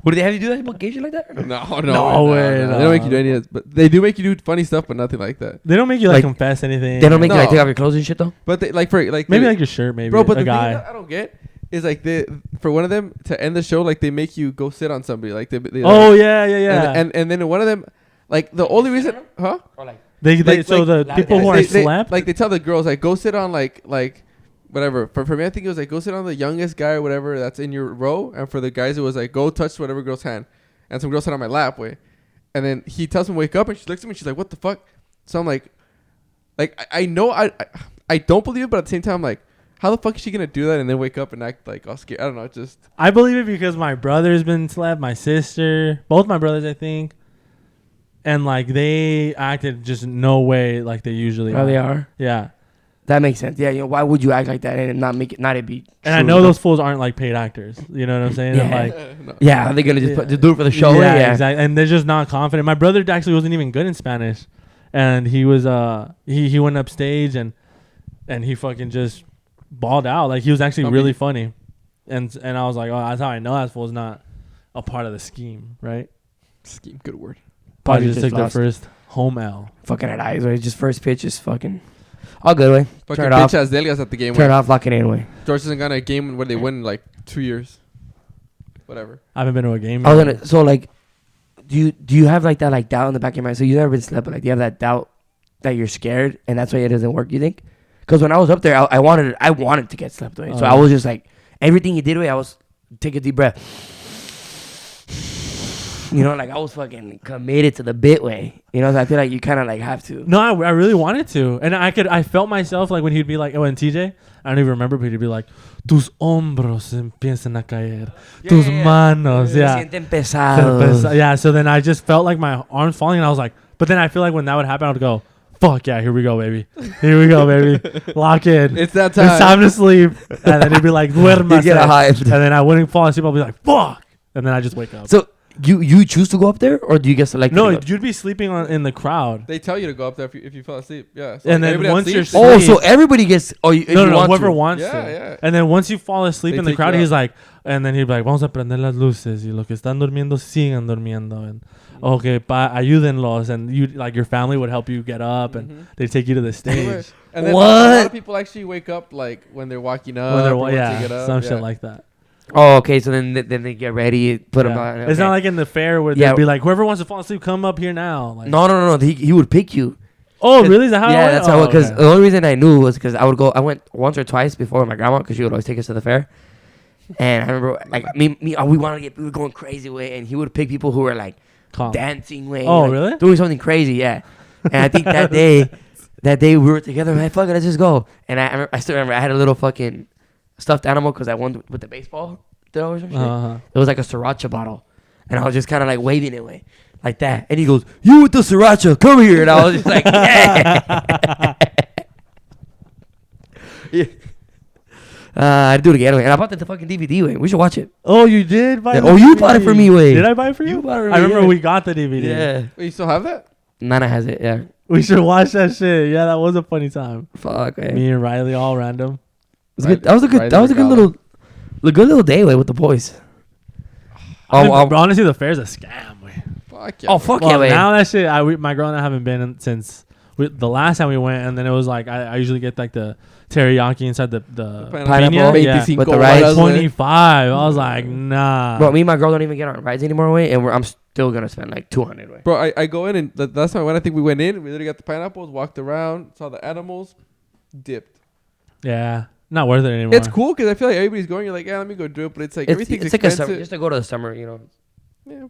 S1: What do they have you do that application like that?
S2: No way,
S3: They don't make you do any of this, but they do make you do funny stuff, but nothing like that.
S2: They don't make you like
S1: Like,
S2: confess anything.
S1: They don't make you like
S3: No.
S1: take off your clothes and shit though.
S3: But they like for like
S2: maybe
S3: they-
S2: like your shirt, maybe.
S3: bro. But
S2: a
S3: the
S2: guy.
S3: thing that I don't get is like for one of them to end the show, like they make you go sit on somebody. Like they
S2: Oh yeah.
S3: and then one of them, like the only reason, huh?
S1: Or like
S2: They
S3: like-
S2: so the
S1: like-
S2: people who are slept.
S3: Like they tell the girls like go sit on like whatever. For me, I think it was like go sit on the youngest guy or whatever that's in your row, and for the guys it was like go touch whatever girl's hand, and some girl sat on my lap way, and then he tells me wake up, and she looks at me, she's like what the fuck? So I'm like I know I don't believe it, but at the same time I'm like how the fuck is she gonna do that and then wake up and act like all scared? I don't know. It just
S2: I believe it because my brother's been slept, my sister, both my brothers, I think. And like they acted just no way like they usually
S1: oh they are.
S2: Yeah.
S1: That makes sense. Yeah, you know why would you act like that and not make it not it be?
S2: And I
S1: true,
S2: know
S1: you
S2: those fools aren't like paid actors. You know what I'm saying? I'm
S1: Yeah.
S2: like
S3: no.
S1: Yeah, are they gonna just just do it for the show?
S2: Yeah, exactly. And they're just not confident. My brother actually wasn't even good in Spanish. And he was he went upstage and he fucking just balled out. Like he was actually really funny. And I was like, oh, that's how I know that fool's not a part of the scheme, right?
S3: Scheme, good word.
S2: Probably
S1: Probably
S2: just took their
S1: lost.
S2: first home L.
S1: Fucking at eyes, right? Just first pitch is fucking all good way.
S3: Fucking
S1: Turn it off.
S3: bitch ass Delias at the game.
S1: Turn it off, lock it in way.
S3: George hasn't gone to a game where they win in like 2 years. Whatever.
S2: I haven't been to a game.
S1: I was
S2: yet.
S1: gonna so like do you have like that like doubt in the back of your mind? So you've never been slept, but like do you have that doubt that you're scared and that's why it doesn't work, you think? Because when I was up there I wanted to get slept away. So I was just like everything he did away, I was take a deep breath. You know, like I was fucking committed to the bit way. You know, so I feel like you kind of like have to.
S2: No, I really wanted to, and I felt myself like when he'd be like, oh, and TJ, I don't even remember, but he'd be like, tus hombros empiezan a caer, tus manos,
S1: Se
S2: yeah,
S1: sienten pesados.
S2: yeah. So then I just felt like my arms falling, and I was like, but then I feel like when that would happen, I would go, fuck yeah, here we go, baby. Here we go, baby. Lock in.
S3: It's that time.
S2: It's time to sleep. And then he'd be like, duerma.
S1: You get hyped.
S2: And then I wouldn't fall asleep. I'll be like, fuck. And then I just wake up.
S1: So you choose to go up there, or do you get selected?
S2: No, you'd be sleeping in the crowd.
S3: They tell you to go up there if you fall asleep. Yeah. So
S2: And then
S3: everybody
S2: once
S3: that
S2: you're
S3: sleeps-
S1: Oh, so everybody gets. Oh, if
S2: No,
S1: you want
S2: whoever
S1: to.
S2: wants
S3: Yeah,
S2: to.
S3: yeah.
S2: And then once you fall asleep
S3: They
S2: in the
S3: take
S2: crowd,
S3: you
S2: he's
S3: out.
S2: like, and then he'd be like, vamos a prender las luces y los que están durmiendo sigan durmiendo. And okay, ayúdenlos. And you like your family would help you get up, and they take you to the stage.
S3: And then
S1: What?
S3: a lot of people actually wake up like when they're walking up.
S2: When they're,
S3: or once they
S2: yeah,
S3: get up.
S2: some
S3: Yeah.
S2: shit like that.
S1: Oh, okay. So then they get ready, put them
S2: Yeah.
S1: on.
S2: It's not like in the fair where
S1: Yeah.
S2: they'd be like, whoever wants to fall asleep, come up here now. Like,
S1: No. He would pick you.
S2: oh, really? Is that how?
S1: Yeah,
S2: it
S1: that's
S2: went?
S1: how. Because
S2: okay.
S1: the only reason I knew was because I went once or twice before with my grandma, because she would always take us to the fair. And I remember, like we were going crazy way, and he would pick people who were like
S2: Calm.
S1: dancing way.
S2: Oh,
S1: like,
S2: really?
S1: Doing something crazy, yeah. And I think that day we were together. Man, fuck it, let's just go. And I still remember I had a little fucking stuffed animal because I won with the baseball throw or some shit.
S2: Uh-huh.
S1: It was like a sriracha bottle, and I was just kind of like waving it away like that. And he goes, "You with the sriracha? Come here!" And I was just like, "Yeah." Yeah. I'd do it again, and I bought the fucking DVD. Way, we should watch it.
S2: Oh, you did buy
S1: Yeah.
S2: the
S1: Oh, you
S2: DVD.
S1: bought it for me, Wade.
S2: Did I buy it for you?
S1: You bought it for
S2: I
S1: me,
S2: remember
S1: yeah.
S2: we got the DVD.
S1: Yeah,
S3: Wait, you still have that?
S1: Nana has it. Yeah,
S2: We should watch that shit. Yeah, that was a funny time.
S1: fuck, man.
S2: Me and Riley all random.
S1: It was good. That was a good little day, way with the boys.
S2: But honestly, the fair's a scam. Way.
S3: Fuck yeah.
S1: Oh fuck
S2: Well,
S1: yeah, man.
S2: now that shit, my girl and I haven't been in since the last time we went, and then it was like I usually get like the teriyaki inside the
S1: Pineapple.
S2: piña. Yeah.
S3: 25
S1: With the rice.
S3: balas, güey.
S2: 25. I was like, nah.
S1: Bro, me and my girl don't even get on rides anymore, way, and I'm still gonna spend like 200, way.
S3: Bro, I go in and the last time I went, I think we went in. We literally got the pineapples, walked around, saw the animals, dipped.
S2: Yeah, not worth it anymore.
S3: It's cool because I feel like everybody's going. You're like, yeah, let me go do it. But it's like everything's
S1: It's like a
S3: expensive.
S1: summer, just to go to the summer, you know.
S3: Yeah.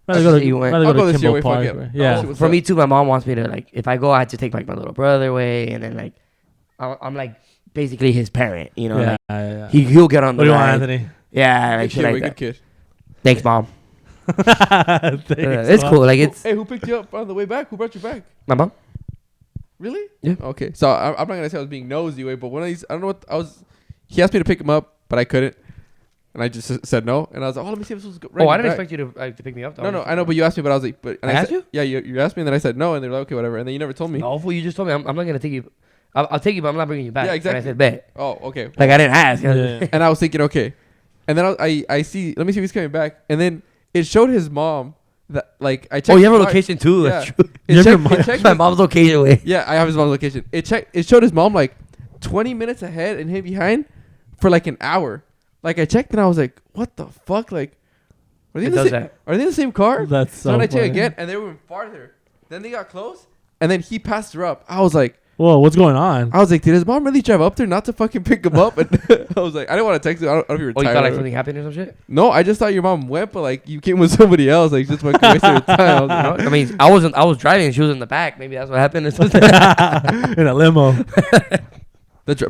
S2: Rather go
S1: You
S2: to,
S1: went.
S2: rather
S3: I'll
S2: go
S3: go
S2: to
S3: this year,
S2: Kimball
S3: wait, fuck
S2: Park.
S3: it.
S2: Right? Yeah.
S3: What's
S1: For
S3: up?
S1: me too, my mom wants me to like, if I go, I have to take like my little brother away, and then like, I'm like basically his parent, you know.
S2: Yeah,
S1: Like,
S2: yeah.
S1: he'll get on
S2: What
S1: the
S2: do you want,
S1: ride.
S2: Anthony?
S1: Yeah, like
S3: Good
S1: shit
S3: kid,
S1: like
S3: wait,
S1: that.
S3: good kid.
S1: Thanks, mom.
S2: Thanks,
S1: It's
S2: Mom.
S1: cool. Like it's
S3: Hey, who picked you up on the way back? Who brought you back?
S1: my mom.
S3: Really?
S1: Yeah.
S3: Okay. So I'm not gonna say I was being nosy, way, but one of these, I don't know what I was. He asked me to pick him up, but I couldn't, and I just said no. And I was like, oh, let me see if this was right.
S1: Oh, I didn't expect you to pick me up.
S3: No, I know, but you asked me, but I was like, but and
S1: I asked
S3: said,
S1: you?
S3: Yeah, you asked me, and then I said no, and they were like, okay, whatever, and then you never told me.
S1: No, fool, you just told me I'm not gonna take you. I'll take you, but I'm not bringing you back.
S3: Yeah, exactly.
S1: And I said bet.
S3: Oh, okay.
S1: Like I didn't ask.
S2: Yeah.
S3: And I was thinking, okay, and then I see, let me see if he's coming back, and then it showed his mom that like I checked.
S1: Oh, you have a
S3: my-
S1: location too.
S3: Yeah.
S1: That's true.
S3: It
S2: You have your
S3: checked-
S2: mom-
S3: it checked
S1: My
S3: his-
S1: mom's location. Way.
S3: Yeah, I have his mom's location. It showed his mom like 20 minutes ahead and him behind for like an hour. Like I checked and I was like, what the fuck? Like, are they,
S1: It
S3: in the,
S1: does
S3: sa-
S1: that.
S3: are they in the same car?
S2: That's
S3: So
S2: so
S3: then I checked
S2: funny.
S3: again and they were farther. Then they got close and then he passed her up. I was like,
S2: Whoa, what's going on?
S3: did his mom really drive up there not to fucking pick him up? And I was like, I didn't want to text him. I don't know if you were
S1: Oh, you
S3: tired.
S1: thought like
S3: or-
S1: something happened or some shit?
S3: No, I just thought your mom went, but like you came with somebody else. Like just fucking wasted your time. I was
S1: No,
S3: like,
S1: I mean, I was driving. She was in the back. Maybe that's what happened. Or something.
S2: In a limo.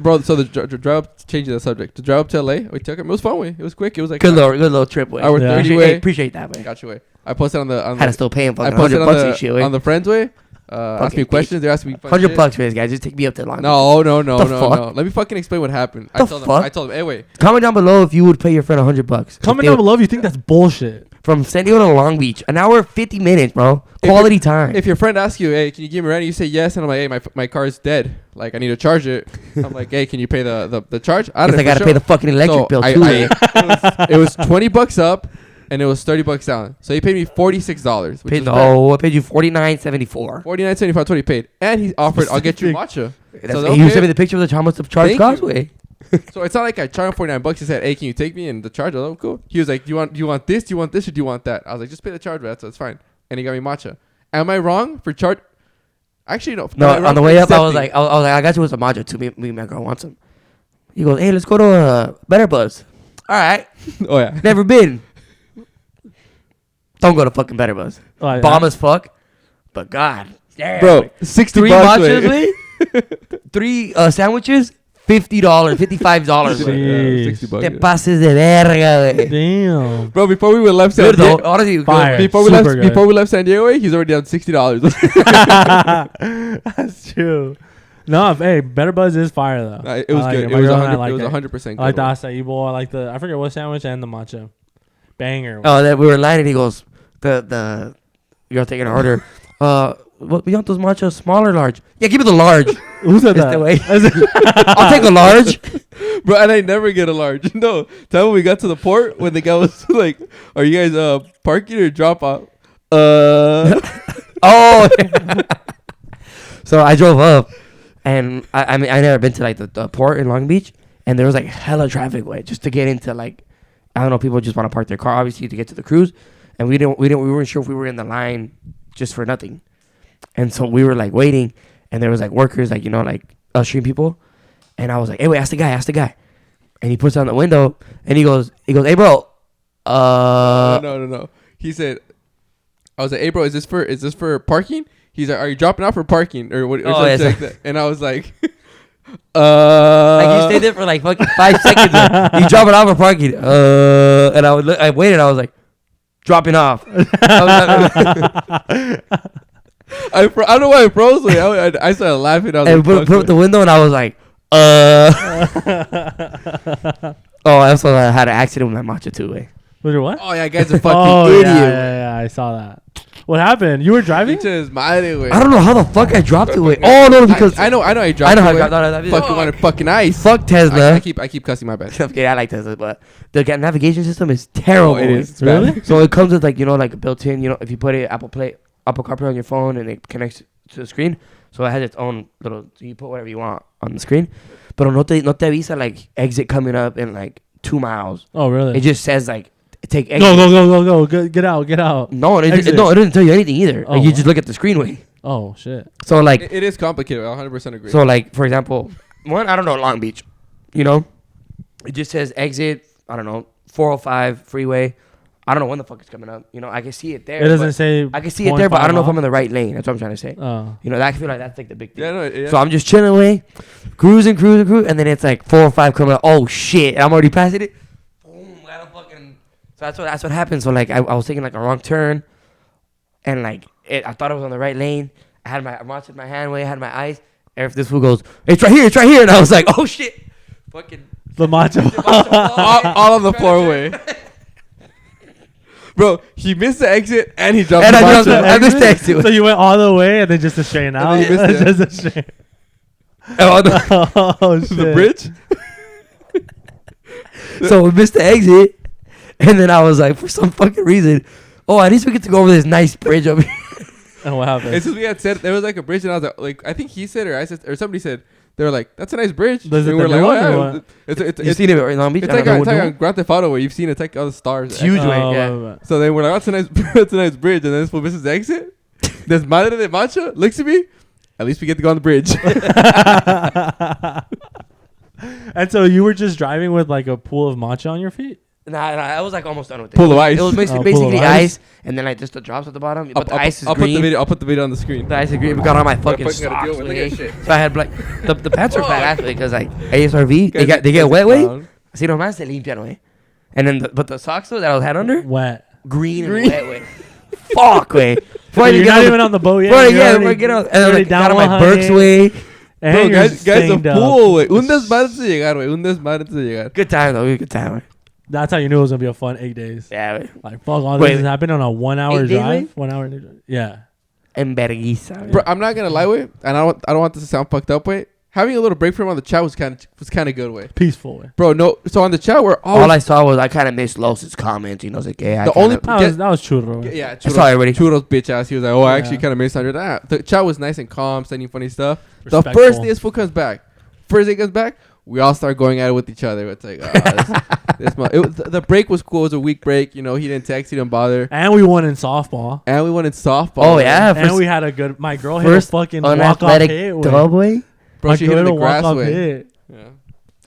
S3: bro, so the drive up, changing the subject. The drive up to LA, we took him. It was fun way. It was quick. It was like
S1: good little trip. Way.
S3: hour
S2: Yeah.
S3: 30
S1: Appreciate,
S3: way.
S1: appreciate that way.
S3: Got you way. I posted on
S1: Had to
S3: the
S1: still pay him
S3: I
S1: fucking
S3: posted
S1: $100 and shit. Way.
S3: on the friends way. Ask
S1: Fucking
S3: me questions. They asked me fun
S1: $100
S3: shit.
S1: for this guy. Just take me up to Long Beach.
S3: No.
S1: The fuck?
S3: Let me fucking explain what happened.
S1: The fuck?
S3: I told them, hey, wait.
S1: Comment down below if you would pay your friend $100.
S2: Comment down below if you think that's bullshit.
S1: From San Diego to Long Beach, an hour 50 minutes, bro.
S3: If
S1: Quality time.
S3: If your friend asks you, hey, can you give me rent? You say yes, and I'm like, hey, my car is dead. Like, I need to charge it. I'm like, hey, can you pay the charge?
S1: I gotta pay the fucking electric bill too. man.
S3: it was $20 up, and it was $30 down. So he paid me $46, which is
S1: I paid you $49.74.
S3: $49.75. What he paid, and he offered, I'll get you matcha. So
S1: He sent me the picture of how much the charge
S3: Thank
S1: cost.
S3: you.
S1: Way.
S3: So it's not like I charged him $49. He said, hey, can you take me and the charge? I was like, cool. He was like, do you want this? Do you want this? Or do you want that? I was like, just pay the charge. That's fine. And he got me matcha. Am I wrong for charge? Actually, no.
S1: No,
S3: Am I wrong
S1: on the
S3: for
S1: way up, I was
S3: accepting?
S1: like, I got you with some matcha too. Me and my girl want some. He goes, hey, let's go to Better Buzz. All right.
S3: Oh yeah.
S1: Never been. Don't go to fucking Better Buzz.
S2: Oh, yeah.
S1: Bomb as fuck. But God. Damn.
S3: Bro, $60
S1: 3 matchas,
S3: way.
S1: way. 3 sandwiches, $50, $55.
S2: Jeez.
S1: Te pases de verga, güey.
S2: Damn.
S3: Bro, before we left San
S1: Good though.
S3: Diego,
S1: Honestly,
S2: Fire.
S3: before
S2: Super good.
S3: we left San Diego, he's already down $60.
S2: That's true. No, hey, Better Buzz is fire though.
S3: It was
S2: I like
S3: good.
S2: It,
S3: It was
S2: My girl and I
S3: 100%. It was
S2: like
S3: 100% good.
S2: I like the
S3: one.
S2: acai bowl. I forget what sandwich and the matcha. Banger.
S1: Oh, that we were in line and he goes, the girl taking an order. What we want those matchas, small or large? Yeah, give me the large.
S2: Who said
S1: It's
S2: that?
S1: the way. I'll take a large.
S3: Bro, and I never get a large. No, time when we got to the port, when the guy was like, "Are you guys parking or drop off?"
S1: Oh. So I drove up, and I mean I never been to like the port in Long Beach, and there was like hella traffic way just to get into like, I don't know, people just want to park their car obviously to get to the cruise, and we weren't sure if we were in the line just for nothing, and so we were like waiting, and there was like workers like like ushering people, and I was like, hey wait, ask the guy, and he puts down the window and he goes, hey bro,
S3: No. He said, I was like, hey bro, is this for parking? He's like, are you dropping off for parking or what? Or something like that. And I was like,
S1: like you stayed there for like fucking 5 seconds. You dropping off for parking. And I waited. I was like, dropping off.
S3: I don't know why I froze. I started laughing. I was
S1: and
S3: like,
S1: put up the window, and I was like, Oh, I also had an accident with my matcha too.
S2: Was your what?
S3: oh yeah, guy's a fucking idiot.
S2: Yeah, I saw that. What happened? You were driving?
S3: Pinches madre, güey.
S1: I don't know how the fuck I dropped it. Oh no, because
S3: I know I dropped
S1: I know how I
S3: it,
S1: dropped
S3: güey.
S1: it.
S3: Fucking wanted fucking ice.
S1: Fuck Tesla.
S3: I keep cussing, my bad.
S1: Okay, I like Tesla, but the navigation system is terrible.
S3: Oh, it is. It's
S2: Really?
S3: bad.
S1: So it comes with like like a built-in. If you put it Apple CarPlay on your phone and it connects to the screen, so it has its own little. So you put whatever you want on the screen, but no te avisa like exit coming up in like 2 miles.
S2: Oh, really?
S1: It just says like take exit.
S2: Go. Get out.
S1: No, it
S2: Exit.
S1: doesn't tell you anything either.
S2: Oh,
S1: Like, you
S2: wow.
S1: just look at the screen way.
S2: Oh, shit.
S1: So like,
S3: It is complicated. I 100% agree.
S1: so like for example, I don't know, Long Beach, it just says exit. I don't know, 405 freeway. I don't know when the fuck it's coming up. I can see it there.
S2: It doesn't
S1: but
S2: say.
S1: I can see it there, but I don't know if I'm
S2: off.
S1: in the right lane. That's what I'm trying to say.
S2: Oh.
S1: I feel like that's like the big thing.
S3: yeah, no, yeah.
S1: So I'm just chilling away, cruising, and then it's like 405 coming up. Oh shit! I'm already passing it. Boom! Got a fucking. So that's what happened. So like I was taking like a wrong turn, and like I thought I was on the right lane. I had my matcha in my hand, I had my eyes. And if this fool goes, it's right here, and I was like, oh shit! Fucking.
S2: The matcha.
S3: all on the floor way. Bro, he missed the exit and he dropped
S1: And
S3: the matcha.
S1: I missed the exit.
S2: So you went all the way and then just to straighten out.
S3: then you missed it.
S2: Just a straight.
S1: Oh,
S2: shit.
S3: The bridge?
S1: So we missed the exit, and then I was like, for some fucking reason, at least we get to go over this nice bridge over here.
S2: And what happened?
S3: And since we had said there was like a bridge, and I was like I think he said or I said or somebody said, they were like, that's a nice bridge.
S2: Is it
S3: And we
S2: the
S3: were
S2: new
S3: like,
S2: one or
S3: oh yeah,
S2: what?
S1: You've seen it in Long Beach?
S3: it's
S1: I
S3: like
S1: don't know.
S3: on Grand Theft Auto where you've seen it's like all the stars.
S1: It's huge,
S2: Oh,
S1: way, yeah.
S2: right.
S3: So then we're like, that's a nice bridge, and then this fool misses the exit. This madre de matcha looks at me. At least we get to go on the bridge.
S2: And so you were just driving with like a pool of matcha on your feet?
S1: Nah, I was like almost done with it.
S3: Pool of ice.
S1: It was
S2: Pool of
S1: basically
S2: ice.
S1: ice, and then like just the drops at the bottom. But the ice is
S3: I'll
S1: green.
S3: I'll put the video on the screen.
S1: The ice is green. We got on my fucking
S3: fucking gotta
S1: socks.
S3: deal with it. Look at
S1: way.
S3: shit.
S1: So I had like the pants are fat actually because like ASRV they
S3: Guys,
S1: get wet way.
S3: down.
S1: See no más se limpian way. And then but the socks though that I had under
S2: Wet.
S1: green and wet way. Fuck way.
S2: So you're not even on the boat yet.
S1: Bro,
S2: You're
S1: yeah,
S2: already-
S1: bro, get on. And
S2: you're
S1: then
S2: already
S1: like, got on
S2: down
S1: my Berks way.
S2: And
S3: Bro,
S2: you're
S3: guys, the
S2: stained up.
S3: pool, güey. Un desmadre antes de llegar, güey. Un desmadre antes de llegar.
S1: Good time though. Good time. Way.
S2: That's how you knew it was gonna be a fun 8 days.
S1: Yeah. Way.
S2: Like fuck, all
S1: Wait,
S2: this has happened on a 1 hour
S1: 8 days,
S2: drive.
S1: wait?
S2: 1 hour drive. Yeah.
S1: En vergüenza.
S3: Bro, I'm not gonna lie, way, and I don't want this to sound fucked up, way. Having a little break from on the chat was kind of good, way.
S2: Peaceful way.
S3: Bro, no. So on the chat, we're
S1: All
S3: always
S1: I saw was I kind of missed Los's comments. Like, yeah.
S3: The only-
S2: That was churro. way.
S3: yeah.
S1: I saw everybody.
S3: Churros bitch ass. He was like, oh, I actually
S2: Yeah.
S3: kind of missed under that. The chat was nice and calm, sending funny stuff. The
S2: Respectful.
S3: first day this fool comes back, we all start going at it with each other. It's like, the break was cool. It was a week break. He didn't text, he didn't bother,
S2: And we won in softball.
S3: and we went in softball.
S1: Oh yeah.
S2: And we had a good. My girl hit a
S1: first
S2: fucking walk off
S1: unathletic
S2: hit. way.
S1: dub way.
S3: bro,
S2: My
S3: she
S2: girl
S3: hit
S2: hit
S3: the
S2: a
S3: grass
S2: walk off
S3: way.
S2: hit.
S3: Yeah.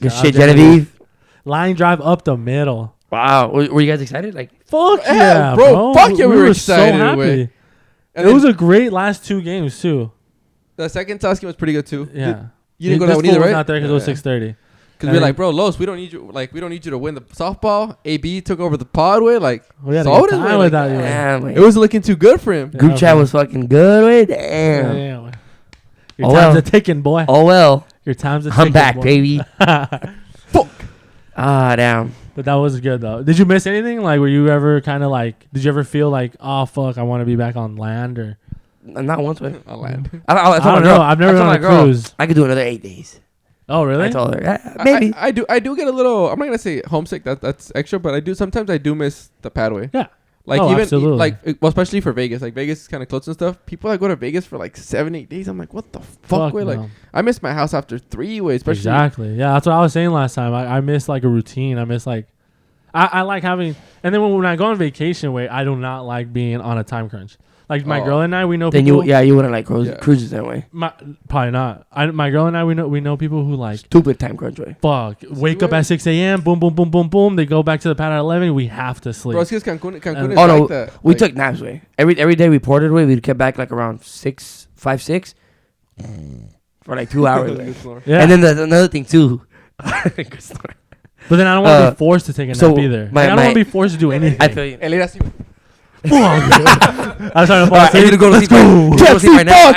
S1: Good
S2: God
S1: shit,
S2: damn.
S1: Genevieve.
S2: Line drive up the middle.
S1: Wow. Were you guys excited? Like,
S2: Fuck
S3: Yeah,
S2: yeah,
S3: bro.
S2: bro.
S3: Fuck yeah, we were excited,
S2: so happy.
S3: way. And
S2: It was a great last 2 games too.
S3: the second task game was pretty good too.
S2: Yeah.
S3: You didn't go to that one
S2: This
S3: either,
S2: fool was
S3: right?
S2: not there because it was 6:30.
S3: Because we're like, bro, Los, we don't need you. Like, we don't need you to win the softball. AB took over the pod way. Like,
S2: We had a
S3: so
S2: good time
S3: like,
S2: without you.
S1: Damn,
S3: it was looking too good for him.
S1: Group chat was fucking good. Wait, damn.
S2: Damn. Your
S1: Oh,
S2: time's
S1: well.
S2: a ticking, boy.
S1: Oh well.
S2: Your time's a ticking.
S1: I'm back,
S2: boy.
S1: baby.
S3: Fuck.
S1: Ah, damn.
S2: But that was good though. Did you miss anything? Like, were you ever kind of like? Did you ever feel like, oh fuck, I want to be back on land? Or
S1: Not once, way.
S3: On land.
S1: I
S2: I don't know. I've never been on a cruise.
S1: I could do another 8 days.
S2: Oh really?
S1: I told her, yeah, maybe.
S3: I do get a little. I'm not gonna say homesick. That's extra, but I do sometimes. I do miss the padway.
S2: Yeah.
S3: Like
S2: Oh,
S3: even
S2: absolutely.
S3: well, especially for Vegas. Like Vegas is kind of close and stuff. People that go to Vegas for like 7-8 days. I'm like, what the fuck? Way? Like
S2: no.
S3: I miss my house after 3 ways. Especially
S2: Exactly. Yeah, that's what I was saying last time. I miss like a routine. I miss like, I like having. And then when I go on vacation, I do not like being on a time crunch. Like my girl and I, we know
S1: Then
S2: people.
S1: you wouldn't like
S3: Yeah.
S1: cruises that way.
S2: Probably not. My girl and I, we know people who like.
S1: Stupid time crunch way.
S2: Fuck. Wake up at 6 a.m. Boom, boom, boom, boom, boom. They go back to the pad at 11. We have to sleep.
S3: bro, it's because Cancun is
S1: Oh, no,
S3: like that.
S1: We
S3: Like,
S1: took naps way. Every day we ported way. We kept back like around 6 for like 2 hours. way.
S2: Yeah.
S1: And then there's another thing too. Good story.
S2: But then I don't want to be forced to take a nap
S1: so
S2: either.
S1: my-
S2: Like, I don't want
S1: my-
S2: to be forced to do anything.
S1: I feel you.
S3: El ir así.
S2: I was trying to fall
S1: Alright, I need
S2: asleep.
S1: to go to sleep. I need to go to sleep right now.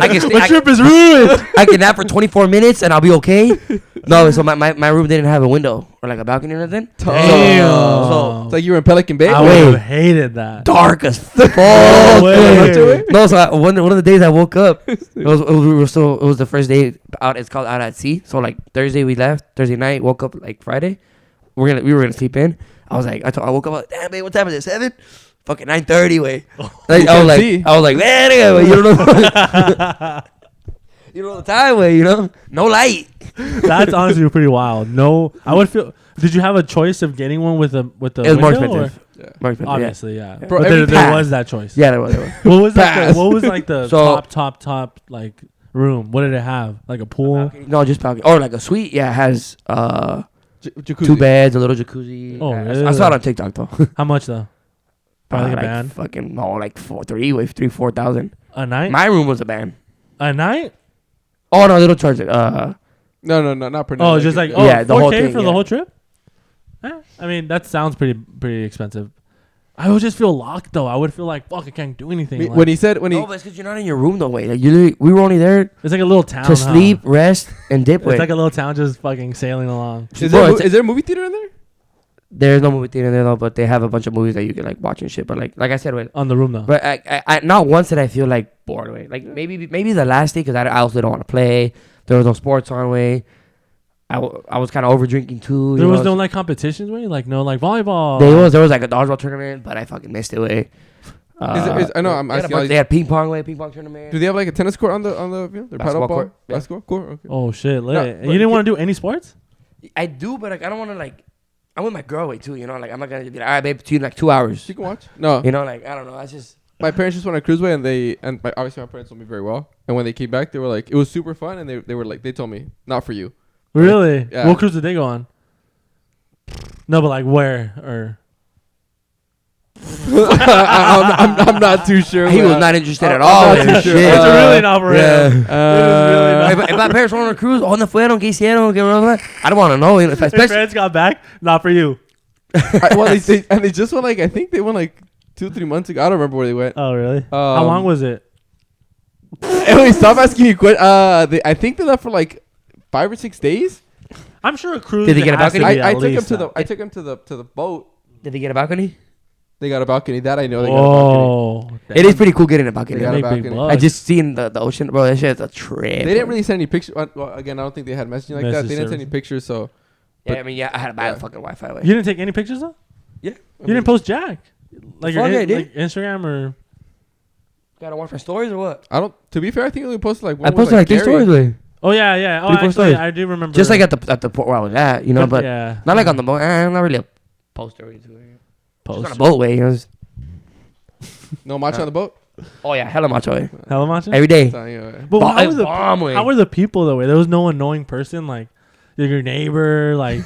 S1: I can stay.
S2: My trip is ruined.
S1: I can nap for 24 minutes and I'll be okay. No, so my room didn't have a window or like a balcony or nothing.
S2: Damn.
S1: So
S3: It's like you were in Pelican Bay.
S2: I
S1: Wait.
S2: would have hated that.
S1: dark as fuck.
S2: way.
S1: No, so one of the days I woke up, it was the first day out. It's called out at sea. So like Thursday we left. Thursday night woke up like Friday. We were gonna sleep in. I was like, I woke up like, damn babe, what time is it? 7? Fucking 9:30 way. Like, I was like, man, nigga, you don't know. You know the time way, you know, no light.
S2: That's honestly pretty wild. No, I would feel. Did you have a choice of getting one with the?
S1: It was more
S2: window, or-
S1: expensive. More expensive.
S2: Obviously, yeah.
S3: Bro,
S2: But
S3: every
S2: there
S1: pass.
S2: was that choice.
S1: Yeah, there was.
S2: What was like
S3: Pass.
S2: what was like the
S1: So-
S2: top like room? What did it have? Like a pool?
S1: No, just balcony. Or like a suite. Yeah, it has
S3: Jacuzzi.
S1: 2 beds, a little jacuzzi.
S2: Oh,
S1: Yeah,
S2: really?
S1: I saw it on TikTok though.
S2: How much though? Probably like a
S1: like
S2: band.
S1: Fucking no, like 4,000.
S2: A night?
S1: My room was a band.
S2: A night?
S1: Oh no, they don't charge it.
S3: No, not per night.
S2: Oh, just like
S1: Yeah, the
S2: 4K
S1: whole thing,
S2: for the
S1: yeah.
S2: whole trip? I mean, that sounds pretty expensive. I would just feel locked though. I would feel like fuck, I can't do anything. Like,
S3: when he said
S1: No, but it's because you're not in your room though. Way like we were only there
S2: it's like a little town
S1: to sleep, rest, and dip.
S2: It's
S1: Way
S2: like a little town just fucking sailing along.
S3: is
S1: Bro,
S3: there a movie theater in there?
S1: there's no movie theater there though, but they have a bunch of movies that you can like watch and shit. But like I said, wait,
S2: On the room though.
S1: but I not once did I feel like bored. Way like maybe the last day because I also don't want to play. There was no sports on way. I was kind of over drinking too.
S2: There
S1: you
S2: was
S1: know?
S2: no like competitions way, like no like volleyball.
S1: There was like a dodgeball tournament, but I fucking missed it. Way.
S3: I know. I'm asking.
S1: They had ping pong tournament.
S3: Do they have like a tennis court on the their paddle
S1: Basketball
S3: ball?
S1: court, yeah.
S3: Basketball court. Okay.
S2: Oh shit, lit.
S3: No,
S2: And
S3: but
S2: you didn't want to do any sports?
S1: I do, but like I don't want to like. I'm with my girl way too, you know. Like I'm not gonna be like, all right, babe, to you in like 2 hours.
S3: She can watch. No,
S1: You know, like I don't know. That's just.
S3: my parents just went on a cruise way, and obviously my parents know me very well. And when they came back, they were like, it was super fun, and they were like, they told me, not for you.
S2: Really?
S3: Yeah.
S2: What cruise did they go on? No, but like where or
S3: I'm not too sure.
S1: He was
S3: man.
S1: not interested at
S3: I'm
S1: all.
S3: not
S1: man.
S3: too sure.
S1: Shit.
S2: it's really not for
S1: Yeah.
S2: real.
S1: If my parents went on a cruise, ¿dónde fueron? ¿Qué hicieron? ¿Qué blah, blah, blah? I don't want to know. You know,
S2: If
S1: especially
S2: parents got back, not for you.
S3: they just went like I think they went like 2-3 months ago. I don't remember where they went.
S2: Oh really? How long was it?
S3: Anyway, stop asking me questions. I think they left for like 5 or 6 days.
S2: I'm sure a cruise.
S1: Did they get a
S2: has to
S1: balcony?
S2: be
S3: I
S2: at
S3: took him
S2: least
S3: to
S2: that.
S3: I took him to the boat.
S1: did they get a balcony?
S3: They got a balcony. That I know. They got a balcony.
S2: Oh,
S1: It is pretty cool getting a balcony.
S3: They got
S2: Make
S3: a
S2: big
S3: balcony.
S2: bucks.
S1: I just seen the ocean, bro. That shit's a trip.
S3: They didn't really send any pictures. Well, again, I don't think they had messaging like that.
S2: Message
S3: They didn't send any
S2: service.
S3: pictures. So
S1: Yeah, I mean, yeah, I had a bad
S3: Yeah.
S1: fucking Wi-Fi. Way.
S2: You didn't take any pictures though.
S1: Yeah.
S2: You didn't post Jack. Like your
S1: Fuck, I did.
S2: like Instagram or
S1: Gotta watch my stories or what?
S3: I don't. To be fair, I think I only posted like one.
S1: I
S3: with,
S1: posted like 3
S3: Gary.
S1: stories. Way.
S2: oh yeah. Oh,
S1: 3, 4
S2: actually,
S1: stories.
S2: I do remember.
S1: Just like at the port where I was at, you know, but
S2: yeah,
S1: not like on the boat. I'm not really a poster or anything. Just on
S2: post.
S1: a boat way. You know?
S3: No matcha on the boat.
S1: Oh yeah, hella macho way.
S2: Hella matcha.
S1: Every day.
S3: So, anyway.
S2: But how were the
S1: Bomb way.
S2: how were the people though? There was no annoying person like your neighbor like.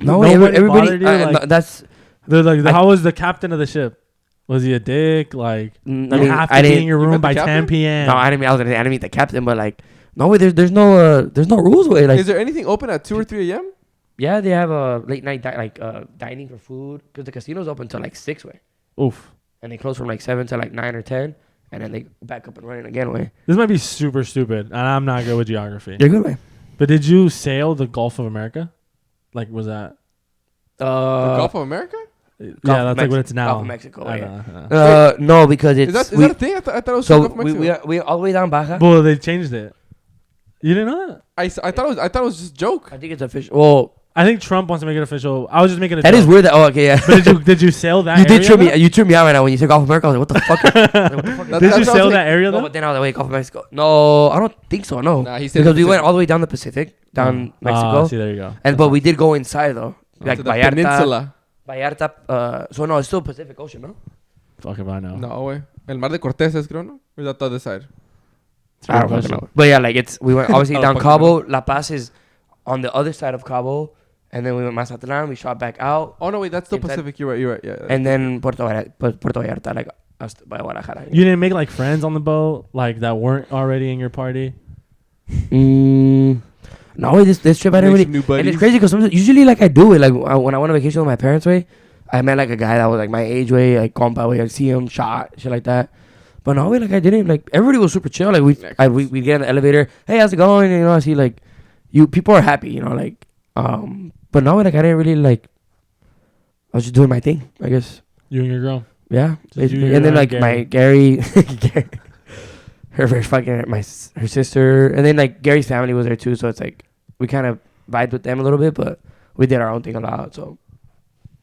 S1: No,
S2: Nobody
S1: everybody.
S2: bothered you, like-
S1: no, that's.
S2: They're like,
S1: I-
S2: how was the captain of the ship? Was he a dick? Like,
S1: I
S2: you
S1: mean,
S2: have to
S1: I
S2: be
S1: didn't.
S2: in your
S3: You
S2: room
S3: met the
S2: by 10
S3: captain?
S2: p.m.
S1: No, I didn't. I was gonna say I didn't meet the captain, but like No way. There's no rules way. Like,
S3: is there anything open at 2 or 3 a.m.?
S1: Yeah, they have a late night dining for food because the casino's open till like 6 way.
S2: Oof.
S1: And they close from like 7 to like 9 or 10, and then they back up and running again way.
S2: This might be super stupid, and I'm not good with geography.
S1: You're good way.
S2: But did you sail the Gulf of America? Like, was that?
S3: The Gulf of America?
S2: Yeah, that's like what it's now.
S1: Gulf of Mexico.
S2: I
S1: Yeah.
S2: know.
S1: No, because it's
S3: Is that a thing? I thought it was
S1: so
S3: Gulf of Mexico.
S1: we all the way down Baja.
S2: Well, they changed it. You didn't know that?
S3: I thought it was just a joke.
S1: I think it's official. Well,
S2: I think Trump wants to make it official. I was just making a
S1: that
S2: joke.
S1: is weird. Okay, yeah.
S2: But did you sail that?
S1: You
S2: area
S1: did trip me.
S2: though?
S1: You tripped me out right now when you said Gulf of America. I was like, what the fuck? Like, what the fuck?
S2: Did you sail that area
S1: No,
S2: though?
S1: but then I was like, wait, Gulf of Mexico. No, I don't think so. No,
S3: Nah, he said
S1: because we went
S3: Pacific.
S1: all the way down the Pacific, down Mexico,
S2: See, there you go.
S1: but we did go inside though, like
S3: To the
S1: Vallarta.
S3: peninsula.
S1: Vallarta. So no, it's still Pacific Ocean, no?
S2: Fuck if I know.
S3: No, way. El Mar de Cortés es, creo, no? Or is that the other side?
S2: It's a
S1: I
S2: good
S1: don't fucking
S2: question.
S1: know. But yeah, like we went obviously
S3: I
S1: down
S3: don't fucking
S1: Cabo. La Paz is on the other side of Cabo, and then we went Mazatlan. We shot back out,
S3: Oh, no, wait. That's the
S1: Inside.
S3: Pacific. You're right. Yeah.
S1: and then Puerto Vallarta, like us by Guadalajara.
S2: You didn't make like friends on the boat, like that weren't already in your party.
S1: No, this trip I didn't
S3: Make
S1: really.
S3: some new
S1: And
S3: buddies.
S1: it's crazy because usually like I do it like when I went on vacation with my parents way, I met like a guy that was like my age way, like compa way. I'd see him, shot, shit like that. But no way, like I didn't. Like everybody was super chill. Like we get in the elevator. Hey, how's it going? And, you know, I see like people are happy. You know, like But no way, like I didn't really like. I was just doing my thing, I guess.
S2: You and your girl.
S1: Yeah,
S2: Just
S1: basically.
S2: you
S1: And then
S2: and
S1: like
S2: Gary.
S1: my Gary, her fucking her sister, and then like Gary's family was there too. So it's like we kind of vibed with them a little bit, but we did our own thing a lot. So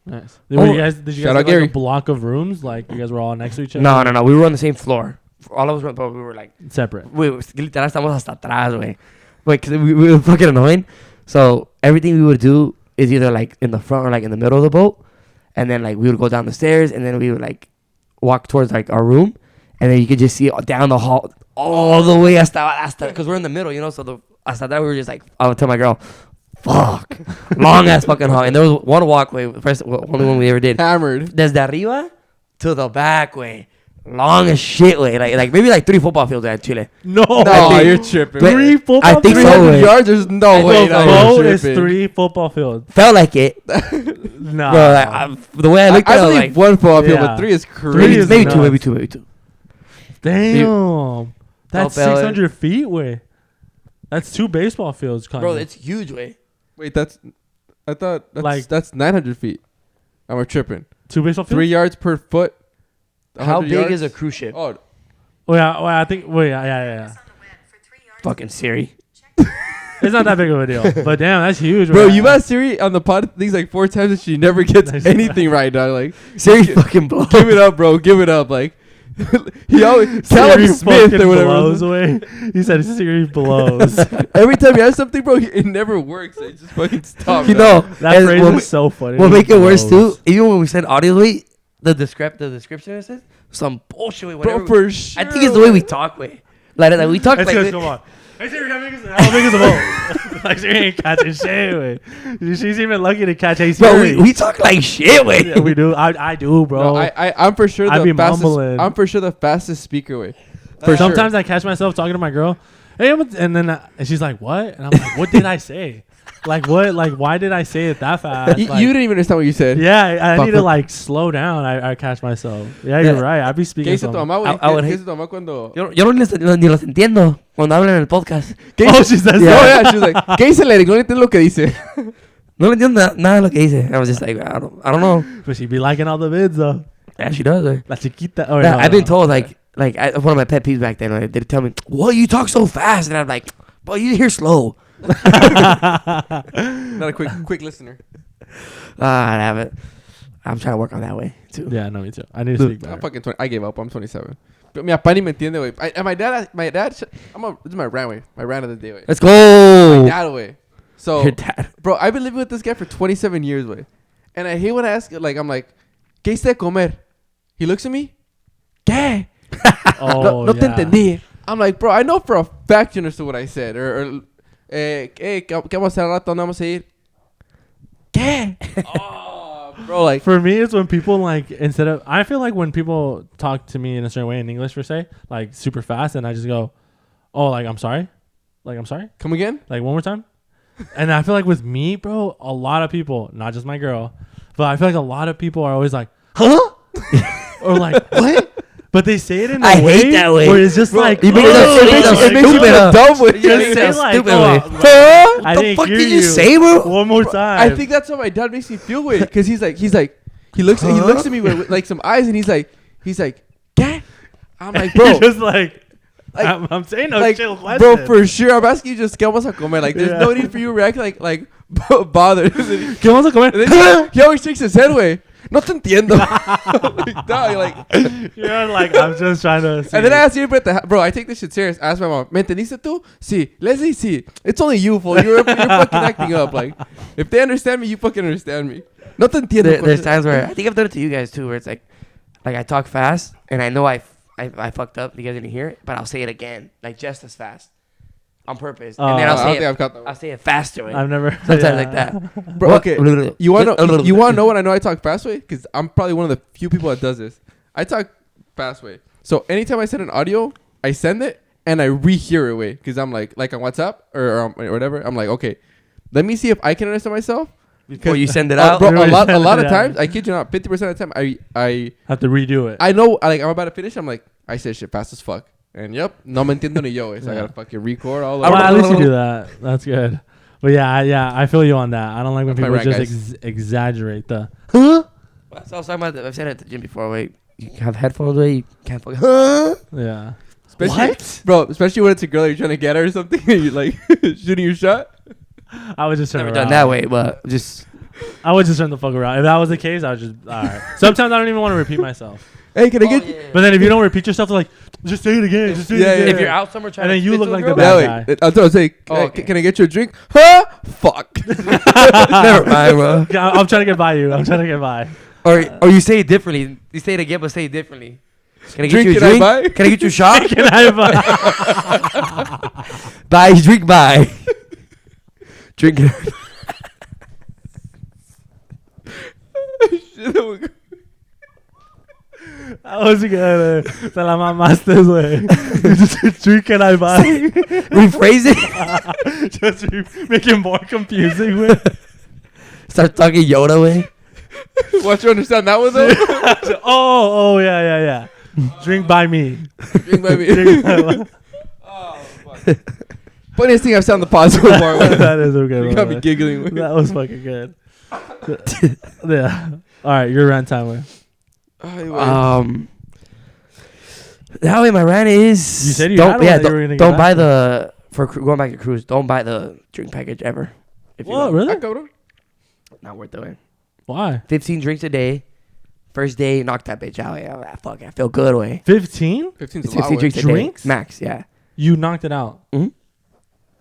S2: Nice.
S1: Oh,
S2: Did you guys
S3: shout
S2: have
S3: out
S2: like
S3: Gary.
S2: a block of rooms? Like you guys were all next to each other?
S1: no, we were on the same floor. All of us were, but we were like,
S2: Separate.
S1: literal estamos hasta atrás, güey. Because we were fucking annoying. So everything we would do is either like in the front or like in the middle of the boat, and then like we would go down the stairs, and then we would like walk towards like our room, and then you could just see it down the hall all the way hasta because we're in the middle, you know. So hasta that we were just like, I would tell my girl, fuck, long ass fucking hall, and there was one walkway, the first only one we ever did,
S3: Hammered.
S1: desde arriba to the back way. Long as shit way, like maybe like 3 football fields at Chile.
S2: No,
S3: No, you're tripping.
S1: But-
S2: 3 football
S1: I think
S2: fields?
S1: so,
S3: 300
S1: way.
S3: yards? There's no way.
S2: The
S3: No,
S2: boat
S3: you're
S2: is
S3: tripping.
S2: 3 football fields.
S1: Felt like it.
S2: Nah.
S1: Bro, like, the way I looked
S3: I
S1: at it, I was
S3: believe
S1: like,
S3: one football field,
S2: Yeah.
S3: but 3 is
S2: Three
S3: crazy.
S2: is
S1: maybe
S2: nuts.
S1: maybe two.
S2: Damn. That's
S1: Felt it.
S2: 600 feet, way. That's 2 baseball fields, kind
S1: Bro,
S2: of.
S1: it's huge way.
S3: Wait, I thought
S2: Like-
S3: that's 900 feet. I'm tripping.
S2: 2 baseball fields?
S3: 3 yards per foot.
S1: How
S3: 100
S1: big
S3: yards?
S1: is a cruise ship?
S3: Oh,
S2: Oh, yeah, well, I think, wait, yeah.
S1: Fucking Siri.
S2: It's not that big of a deal. But damn, that's huge,
S3: bro,
S2: man.
S3: you've asked Siri on the pod things like 4 times and she never gets
S2: Nice.
S3: anything right, dog. Like,
S1: Siri fucking blows.
S3: give it up, bro. Give it up. Like, he always tell
S2: Siri
S3: him Smith
S2: fucking
S3: or whatever.
S2: blows away. He said Siri blows.
S3: Every time he has something, bro, it never works. It just fucking stops.
S1: You know,
S2: That
S1: and
S2: phrase
S1: we'll,
S2: is so funny.
S1: we'll make it worse
S2: Blows.
S1: too. Even when we send audio, way the description it says some bullshit. Way,
S3: bro,
S1: whatever.
S3: for sure.
S1: I think it's the way we talk. Way like we talk
S2: It's
S1: like
S2: good,
S1: this.
S2: come on. Hey Siri, how big is the boat? Like Siri ain't catching shit, way. She's even lucky to catch Hey
S1: Bro,
S2: Siri.
S1: we talk like shit. Way
S2: Yeah, we do. I do, bro.
S3: No, I'm for sure
S2: I be
S3: the fastest.
S2: mumbling.
S3: I'm for sure the fastest speaker way.
S2: For sometimes I catch myself talking to my girl, hey, and then and she's like, "What?" And I'm like, "What did I say? Like what? Like why did I say it that fast?"
S3: You
S2: Like,
S3: didn't even understand what you said.
S2: yeah, I need to
S3: Fuck.
S2: like slow down. I catch myself. Yeah, you're
S1: Yeah.
S2: right. I be
S3: ¿Qué
S2: speaking.
S3: dice tu
S2: Some.
S3: mamá, güey?
S1: I would
S3: ¿Qué
S1: hate-
S3: dice tu mamá cuando?
S1: Yo no ni los entiendo cuando hablan en el podcast.
S3: ¿Qué
S2: Oh,
S3: dice?
S2: she says
S3: No,
S2: that.
S3: yeah, she was like, ¿qué dice el Eric? No le entiendo lo que dice.
S1: No le entiendo nada de lo que dice. I was just like, I don't know.
S2: But she be liking all the vids though.
S1: Yeah, she does. Way.
S2: La chiquita. Oh,
S1: Yeah,
S2: no,
S1: I've been
S2: no.
S1: told like one of my pet peeves back then. Like, they'd tell me, "What you talk so fast?" And I'm like, "But you hear slow."
S3: Not a quick listener.
S1: I haven't. I'm trying to work on that way too.
S2: Yeah, no, me too. I need to speak
S3: I'm
S2: better.
S3: fucking 20. I gave up. I'm 27. But mi papá ni me entiende, güey. And my dad, this is my rant, güey. My rant of the day, güey.
S1: Let's
S3: My
S1: go.
S3: dad, güey. So,
S1: Your dad.
S3: bro, I've been living with this guy for 27 years, güey. And I hate when I ask, like, I'm like, ¿qué hiciste de comer? He looks at me, ¿qué?
S2: Oh,
S3: No te
S2: yeah.
S3: entendí. I'm like, bro, I know for a fact you understood what I said. ¿Qué vamos a hacer al rato? ¿Dónde vamos a ir? ¿Qué? Oh, bro, like,
S2: For me, it's when people like instead of I feel like when people talk to me in a certain way in English, per se, like super fast, and I just go, "Oh, like I'm sorry," Like, I'm sorry?
S3: Come again?
S2: Like, one more time? And I feel like with me, bro, a lot of people, not just my girl, but I feel like a lot of people are always like, huh? Or like, what? But they say it in a
S1: I
S2: way
S1: hate that way.
S2: where it's just like,
S1: You make it
S3: makes you feel dumb with
S2: Just
S3: it.
S2: say like,
S1: stupid
S2: oh,
S1: way.
S2: I
S1: What the
S2: didn't
S1: fuck
S2: hear
S1: did you say, bro?
S2: One more time.
S3: I think that's what my dad makes me feel with, because he looks at me with like some eyes, and he's like, Dad. I'm like, bro,
S2: just like
S3: like,
S2: I'm saying no
S3: like,
S2: chill question.
S3: bro, for sure. I'm asking you just ¿qué vamos a comer? Like, there's no need for you to react like bothered.
S2: ¿Qué vamos a comer?
S3: And then he always shakes his head away. No te entiendo. Like, dog, like,
S2: You're like, I'm just trying to see.
S3: and then I asked you, bro, I take this shit serious. I asked my mom, ¿me entendiste tú? Sí. Leslie, sí. It's only you, fool. You're fucking acting up. Like, if they understand me, you fucking understand me. No te entiendo.
S1: There's times where I think I've done it to you guys too, where it's like I talk fast and I know I fucked up. You guys didn't hear it, but I'll say it again, like just as fast, on purpose, and then
S3: I don't think I've got that.
S1: I'll say it faster.
S2: I've never
S1: Sometimes like that.
S3: Bro, okay. You want to know when I know I talk fast way? Because I'm probably one of the few people that does this. I talk fast way. So anytime I send an audio, I send it and I rehear it way. Because I'm like on WhatsApp or whatever. I'm like, okay, let me see if I can understand myself.
S1: Before you send it out,
S3: bro, a lot of times, I kid you not, 50% of the time, I
S2: have to redo it.
S3: I know, like, I'm about to finish. I'm like, I said shit fast as fuck. And yep, no me entiendo ni yo. So I gotta fucking record all
S2: well,
S3: over.
S2: at least you do that. That's good. But yeah, I feel you on that. I don't like when people just exaggerate the huh?
S1: That's what I was talking about. I've said it at the gym before. Wait, you have headphones where you can't fucking huh?
S2: Yeah.
S3: Especially when it's a girl you're trying to get her or something and you're like shooting your shot.
S2: I would just turn
S1: never
S2: around.
S1: done that way, but just
S2: I would just turn the fuck around. If that was the case, I would just all right. Sometimes I don't even want to repeat myself.
S3: Hey, can I get?
S1: Yeah.
S2: But then if you don't repeat yourself, they're like, just say it again. Just say it again.
S1: If you're out somewhere trying,
S2: and then you look like the
S3: bad
S2: guy.
S3: I was gonna say, can I get you a drink? Huh? Fuck.
S1: Never mind, bro.
S2: I'm trying to get by you. I'm trying to get by.
S1: Or you say it differently. You say it again, but say it differently. Can I get
S3: Drink,
S1: you a
S3: can I
S1: drink?
S3: buy?
S1: Can I get you a shot?
S2: Can I buy?
S1: Buy, drink, buy. Drink it.
S2: That was good. Se la mamaste, güey. Drink can I buy?
S1: Rephrase it.
S2: Just make it more confusing, güey.
S1: Start talking Yoda way.
S3: Want you understand that one though?
S2: oh, yeah. Drink by me.
S3: Drink by me.
S2: Drink by me.
S3: Oh, fuck. Funniest thing I've said on the pod so far.
S2: That is okay.
S3: You got me giggling.
S2: That was fucking good. Yeah. All right, your rant time, güey.
S1: That way my rant is.
S2: You said you had one that you were gonna
S1: don't
S2: get
S1: buy
S2: back
S1: for going back to cruise. Don't buy the drink package ever. If you
S2: What,
S1: don't.
S2: really?
S3: Ah,
S1: Not worth the way.
S2: Why?
S1: 15 drinks a day. First day, knock that bitch out. Yeah, fuck, I feel good way.
S2: 15?
S3: 15's
S1: It's
S3: a lot.
S1: 15 drinks a
S2: Drinks?
S1: day. Max, yeah.
S2: You knocked it out.
S1: Mm-hmm.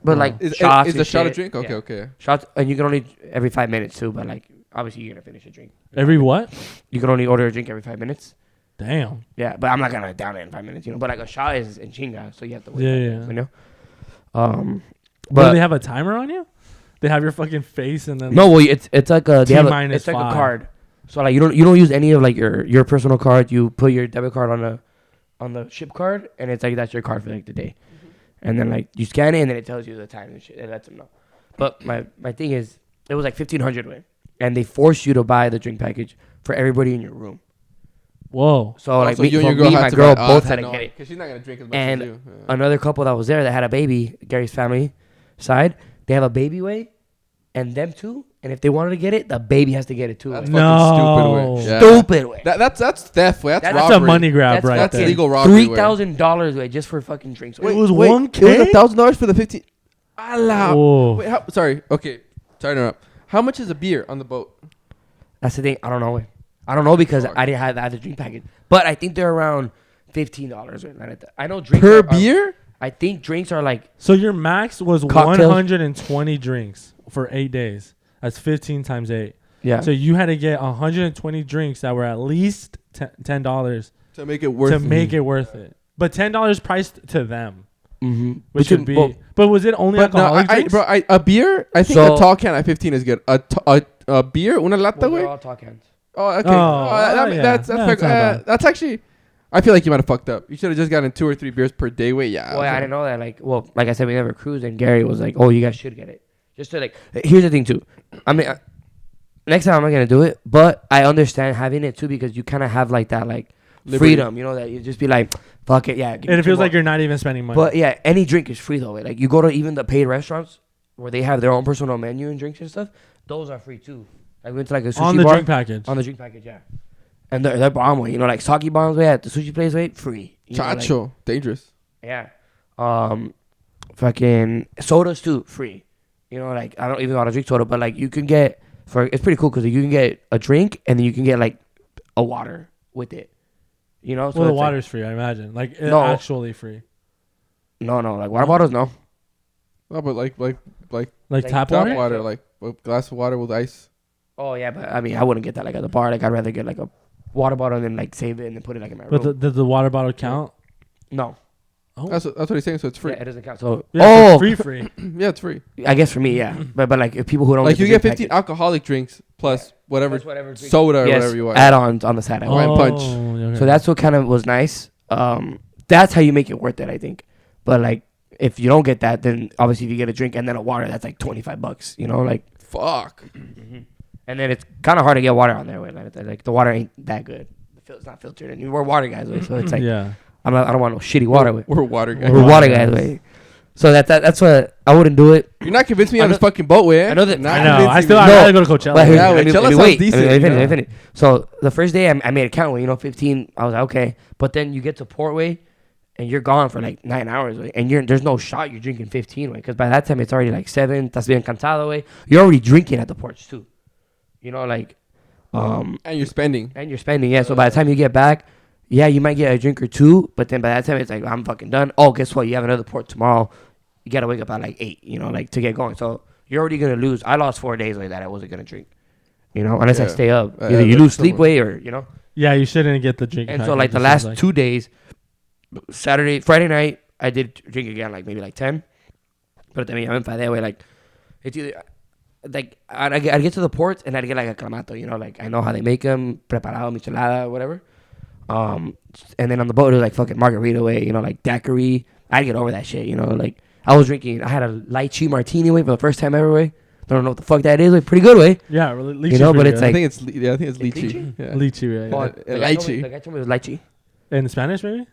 S1: But
S2: Wow.
S1: like
S3: Is
S1: shots.
S3: a
S1: and
S3: shot a
S1: shit.
S3: drink? Okay,
S1: Yeah.
S3: okay.
S1: Shots, and you can only every 5 minutes too. But like, obviously, you're gonna finish a drink.
S2: Every what?
S1: You can only order a drink every 5 minutes.
S2: Damn.
S1: Yeah, but I'm not gonna down it in 5 minutes, you know. But like a shot is in chinga, so you have to wait.
S2: Yeah,
S1: 5
S2: yeah.
S1: minutes, you know.
S2: But
S1: But
S2: do they have a timer on you? They have your fucking face and then
S1: no, well, it's like a they have
S2: T-minus
S1: it's like
S2: 5.
S1: a card. So like you don't use any of like your personal card. You put your debit card on the ship card, and it's like that's your card for like the day. And then like you scan it, and then it tells you the time and shit. It lets them know. But my thing is, it was like 1,500 way, and they force you to buy the drink package for everybody in your room.
S2: Whoa.
S1: So like
S3: So
S1: me,
S3: you and
S1: for
S3: your girl
S1: me,
S3: had
S1: my
S3: to
S1: girl
S3: buy-
S1: both had to
S3: no,
S1: get it.
S3: because she's not gonna drink as much
S1: And
S3: as you. Yeah.
S1: Another couple that was there that had a baby, Gary's family side, they have a baby way, and them too. And if they wanted to get it, the baby has to get it too.
S3: That's
S1: way.
S3: fucking stupid
S2: No.
S3: way. Yeah.
S1: Stupid way.
S3: That's theft way. That's
S1: That's
S2: That's
S3: robbery.
S2: a money grab
S1: That's
S2: right
S3: That's
S2: there.
S3: legal robbery.
S1: $3,000 way just for fucking drinks.
S2: Wait, it was
S3: Wait,
S2: 1K?
S3: It was $1,000 for the 15. Allah.
S2: Whoa.
S3: Wait, sorry. Okay, sorry to interrupt. How much is a beer on the boat?
S1: That's the thing. I don't know. I don't know because
S3: Fuck.
S1: I didn't have the drink package. But I think they're around $15. I know drinks
S3: Per
S1: are-
S3: beer?
S1: I think drinks are like
S2: So your max was
S1: Cocktails.
S2: 120 drinks for 8 days. That's 15 times 8.
S1: yeah.
S2: So you had to get 120 drinks that were at least $10
S3: To make it worth
S2: to make it worth it. But $10 priced to them,
S1: Mm-hmm.
S2: which would be. But was it only
S3: But no,
S2: alcoholic drinks?
S3: a beer, I think
S1: So-
S3: a tall can at 15 is good. A beer, una lata,
S1: Well,
S3: way?
S1: they're all talk cans.
S3: Oh, okay.
S2: Oh, yeah.
S3: That's
S2: Yeah,
S3: fair.
S2: it's not bad.
S3: That's actually, I feel like you might have fucked up. You should have just gotten 2 or 3 beers per day. Wait, yeah.
S1: Well, I didn't know that. Like I said, we never cruised, and Gary was like, "Oh, you guys should get it." Just to like, here's the thing too. I mean, next time I'm not gonna do it, but I understand having it too because you kind of have like that like freedom, you know, that you just be like, "Fuck it, yeah."
S2: And it feels like you're not even spending money.
S1: But yeah, any drink is free though. Like you go to even the paid restaurants where they have their own personal menu and drinks and stuff. Those are free too. I went to like a sushi
S2: on the
S1: bar,
S2: drink package.
S1: on the drink package, yeah. And they're bomb way, you know, like sake bombs way at the sushi place way, free. You know,
S3: Chacho,
S1: like,
S3: dangerous.
S1: yeah. Fucking sodas too, free. You know, like I don't even want to drink soda, but like you can get it's pretty cool because you can get a drink and then you can get like a water with it. You know, so
S2: well, the
S1: it's
S2: water's free, I imagine. Like
S1: No.
S2: actually free.
S1: no, like water bottles, no.
S3: No, but like
S2: Tap
S3: tap
S2: water.
S3: water, like a glass of water with ice.
S1: Oh yeah, but I mean, I wouldn't get that like at the bar. Like I'd rather get like a water bottle and then like save it and then put it like in my
S2: But
S1: room.
S2: does the water bottle count?
S1: No,
S2: Oh,
S3: That's what he's saying. So it's free.
S1: yeah, it doesn't count. So
S2: yeah, so free.
S3: Yeah, it's free.
S1: I guess for me, yeah. But like if people who don't
S3: Like you
S1: the
S3: get
S1: drink
S3: 15
S1: package-
S3: alcoholic drinks plus whatever
S1: Plus whatever drink-
S3: soda or
S1: yes,
S3: whatever you want.
S1: add-ons on the side.
S3: Wine punch.
S2: Okay.
S1: So that's what kind of was nice. That's how you make it worth it, I think. But like if you don't get that, then obviously if you get a drink and then a water, that's like $25. You know, like.
S3: Fuck.
S1: And then it's kind of hard to get water on there. Like the water ain't that good. It's not filtered, and we're water guys, so it's like
S2: yeah.
S1: I don't want no shitty water.
S3: We're water guys.
S1: We're water guys. So that's what I wouldn't do it.
S3: You're not convincing me
S1: I
S3: on
S1: know-
S3: this fucking boat way.
S1: I know that-
S3: Not
S2: I know. I
S3: convincing
S2: still
S3: me.
S2: I'd
S1: No.
S2: rather go to Coachella.
S1: But
S3: Yeah,
S1: let me
S3: Coachella sounds
S1: wait.
S3: decent,
S1: Let me
S3: yeah.
S1: finish. So the first day I made a count, 15. I was like, okay, but then you get to Portway, and you're gone for like 9 hours, and there's no shot. You're drinking 15, because by that time it's already like 7. Estás bien cansado, way. You're already drinking at the ports too. You know, like,
S3: And you're spending.
S1: yeah. So by the time you get back, yeah, you might get a drink or two, but then by that time it's like I'm fucking done. Oh, guess what? You have another port tomorrow. You gotta wake up at like 8, like to get going. So you're already gonna lose. I lost 4 days like that. I wasn't gonna drink, unless I
S3: Yeah.
S1: stay up.
S3: Yeah,
S1: Either you
S3: that's
S1: lose
S3: someone.
S1: sleep weight or
S2: Yeah, you shouldn't get the drink.
S1: And so like the last 2 days, Friday night, I did drink again, like maybe like 10. But I mean, I went by that way. Like it's either like I'd get to the ports and I'd get like a clamato, like I know how they make them, preparado, michelada, whatever. And then on the boat it was like fucking margarita way, like daiquiri. I'd get over that shit, like I was drinking. I had a lychee martini way for the first time ever way. Don't know what the fuck that is. Like pretty good way.
S2: Yeah, lychee.
S1: But it's
S3: I
S1: like
S3: think it's lychee.
S1: lychee?
S3: Yeah.
S2: lychee, right?
S1: Oh,
S2: Yeah.
S1: the guy told me it was lychee.
S2: In Spanish, maybe.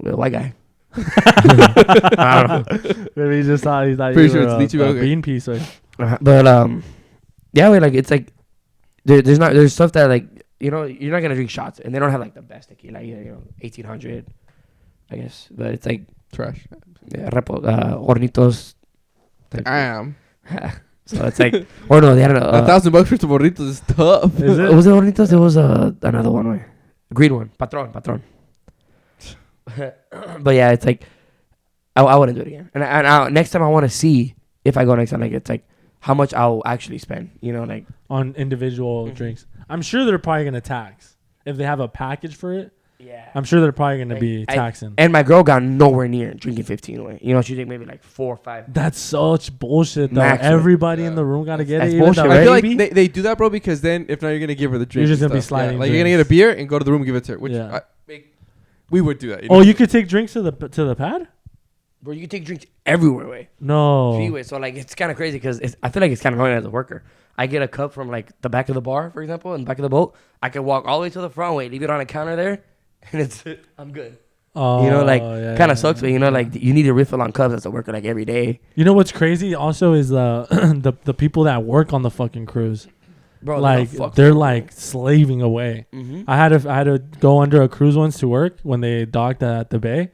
S1: The white guy. I don't know.
S2: Maybe he just thought
S3: Pretty
S2: you
S3: sure
S2: were
S3: it's lychee,
S2: a
S3: okay.
S2: bean piece. Right?
S1: But yeah, like it's like there's stuff that like you're not gonna drink shots, and they don't have like the best tequila either. 1800, I guess. But it's like
S3: Trash.
S1: yeah, Hornitos.
S3: Damn.
S1: So it's like, or no, they had
S3: $1,000 for some burritos is tough.
S2: Is it?
S1: Was it Hornitos? There was another one, way. Green one, Patron. But yeah, it's like I wouldn't do it again. And I next time I want to see if I go next time, like it's like how much I'll actually spend. Like
S2: On individual drinks. I'm sure they're probably gonna tax if they have a package for it.
S1: yeah.
S2: I'm sure they're probably gonna
S1: Like,
S2: be taxing.
S1: And my girl got nowhere near drinking 15 away. She drank maybe like 4 or 5.
S2: That's such bullshit, though.
S1: Maximum.
S2: Everybody in
S3: Yeah.
S2: the room gotta get
S1: That's
S2: it. Even
S1: bullshit,
S2: the
S1: right?
S3: I feel
S2: baby.
S3: like they do that, bro, because then if not, you're gonna give her the drink.
S2: just
S3: and
S2: gonna be
S3: stuff. Yeah,
S2: sliding
S3: like you're gonna get a beer and go to the room and give it to her. Which
S2: Yeah.
S3: we would do that.
S2: Oh, you could take drinks to the pad?
S1: Bro, you can take drinks everywhere, way.
S2: No.
S1: Freeway. So like it's kind of crazy because I feel like it's kind of annoying as a worker. I get a cup from like the back of the bar, for example, in the back of the boat. I can walk all the way to the front way, leave it on a counter there, and I'm good.
S2: Oh,
S1: Kind of sucks, but like you need to refill on cups as a worker like every day.
S2: You know what's crazy? Also, is the people that work on the fucking cruise.
S1: Bro,
S2: Like they're like slaving away.
S1: Mm-hmm.
S2: I had to go under a cruise once to work when they docked at the bay,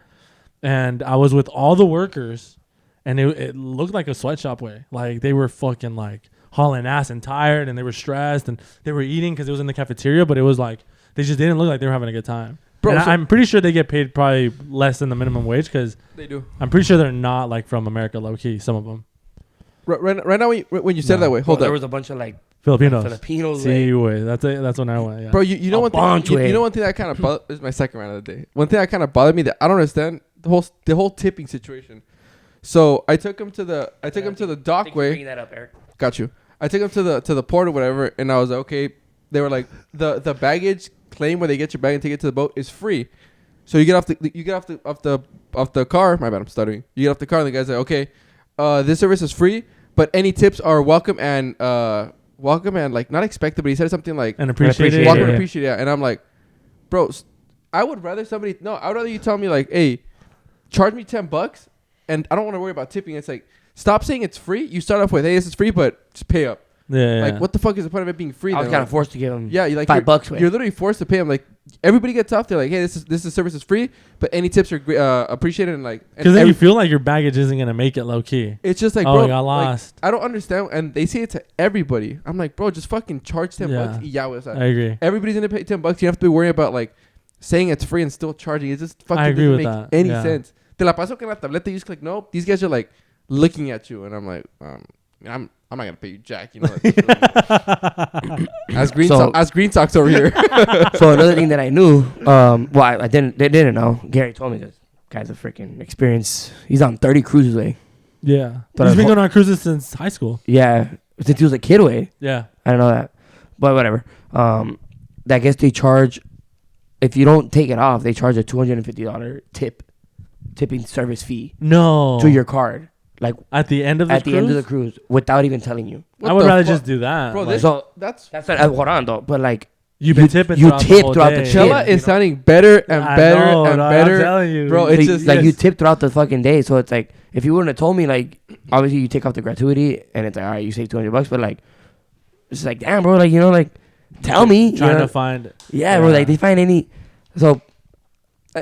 S2: and I was with all the workers, and it looked like a sweatshop way. Like they were fucking like hauling ass and tired, and they were stressed, and they were eating because it was in the cafeteria, but it was like they just didn't look like they were having a good time.
S3: Bro,
S2: And
S3: so-
S2: I'm pretty sure they get paid probably less than the minimum wage because
S3: They do.
S2: I'm pretty sure they're not like from America, low key. Some of them
S3: Right now, when you said it
S2: No.
S3: that way, hold
S1: There
S3: up.
S1: was a bunch of like
S2: Filipinos.
S1: Filipinos.
S2: See, way. That's when I went. Yeah.
S3: Bro, you know
S1: A
S3: one thing.
S1: bunch,
S3: You
S1: way.
S3: know one thing that kind of this is my second round of the day. One thing that kind of bothered me that I don't understand the whole tipping situation. So I took him to the dock way.
S1: Bringing that up, Eric.
S3: Got you. I took him to the port or whatever, and I was like, okay. They were like the baggage claim where they get your bag and take it to the boat is free. So you get off the car. My bad, I'm stuttering. You get off the car and the guy's like, okay, this service is free, but any tips are welcome and like not expected. But he said something like
S2: and appreciated.
S3: Welcome and appreciated. Yeah. And I'm like, bro, I would rather you tell me like, hey, charge me $10, and I don't want to worry about tipping. It's like, stop saying it's free. You start off with, hey, this is free, but just pay up.
S2: Yeah.
S3: Like, what the fuck is the point of it being free?
S1: I was kind of forced to give him.
S3: Yeah, you like
S1: $5.
S3: You're literally forced to pay him. Like, everybody gets off. They're like, hey, this service is free, but any tips are appreciated. And like,
S2: because then you feel like your baggage isn't gonna make it low key.
S3: It's just like,
S2: bro,
S3: bro,
S2: I got lost.
S3: Like, I don't understand. And they say it to everybody. I'm like, bro, just fucking charge $10.
S2: Yeah.
S3: I
S2: agree.
S3: Everybody's gonna pay $10. You don't have to be worrying about like saying it's free and still charging. It just fucking doesn't make any sense. Te la paso que en la tableta you just click no. These guys are like looking at you, and I'm like, I'm not gonna pay you jack, you know. As green socks over here.
S1: So another thing that I knew, I didn't know. Gary told me this guy's a freaking experience. He's on 30 cruises way.
S2: Yeah,
S1: But
S2: he's been going on cruises since high school.
S1: Yeah, since he was a kid way.
S2: Yeah,
S1: I don't know that, but whatever. I guess they charge, if you don't take it off, they charge a $250 tipping service fee.
S2: No,
S1: to your card. Like
S2: at the end of the
S1: end of the cruise, without even telling you.
S2: I would rather just do that,
S3: bro.
S2: like,
S3: That's
S1: what, hold on though. But like
S2: you've been tipping.
S1: You tip throughout the trip.
S3: Chella is sounding better and better and better.
S2: I'm telling you,
S3: bro.
S1: So
S3: It's just
S1: like you tip throughout the fucking day. So it's like if you wouldn't have told me, like obviously you take off the gratuity and it's like all right, you save $200, but like it's like damn, bro, like you know, like tell me.
S2: Trying to find.
S1: Yeah, bro. Like they find any. So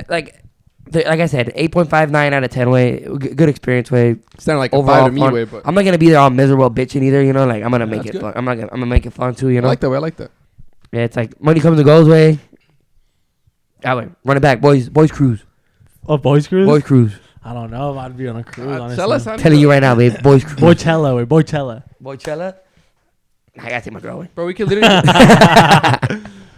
S1: like I said, 8.59 out of 10 way. Good experience way.
S3: Sounded like
S1: overall
S3: a 5 to me way, but
S1: I'm not gonna be there all miserable bitching either. You know, like I'm gonna make it
S3: good.
S1: fun. I'm gonna make it fun too. You know,
S3: I like that way. I like that.
S1: Yeah, it's like money comes and goes way. That way, run it back, boys cruise.
S2: Oh, boys cruise.
S1: Boys cruise.
S2: I don't know if I'd be on a cruise.
S3: Chella
S1: Telling you right now, babe. Boys cruise.
S2: Boychella.
S1: Boychella. I gotta take my girl away.
S3: Bro, we can literally.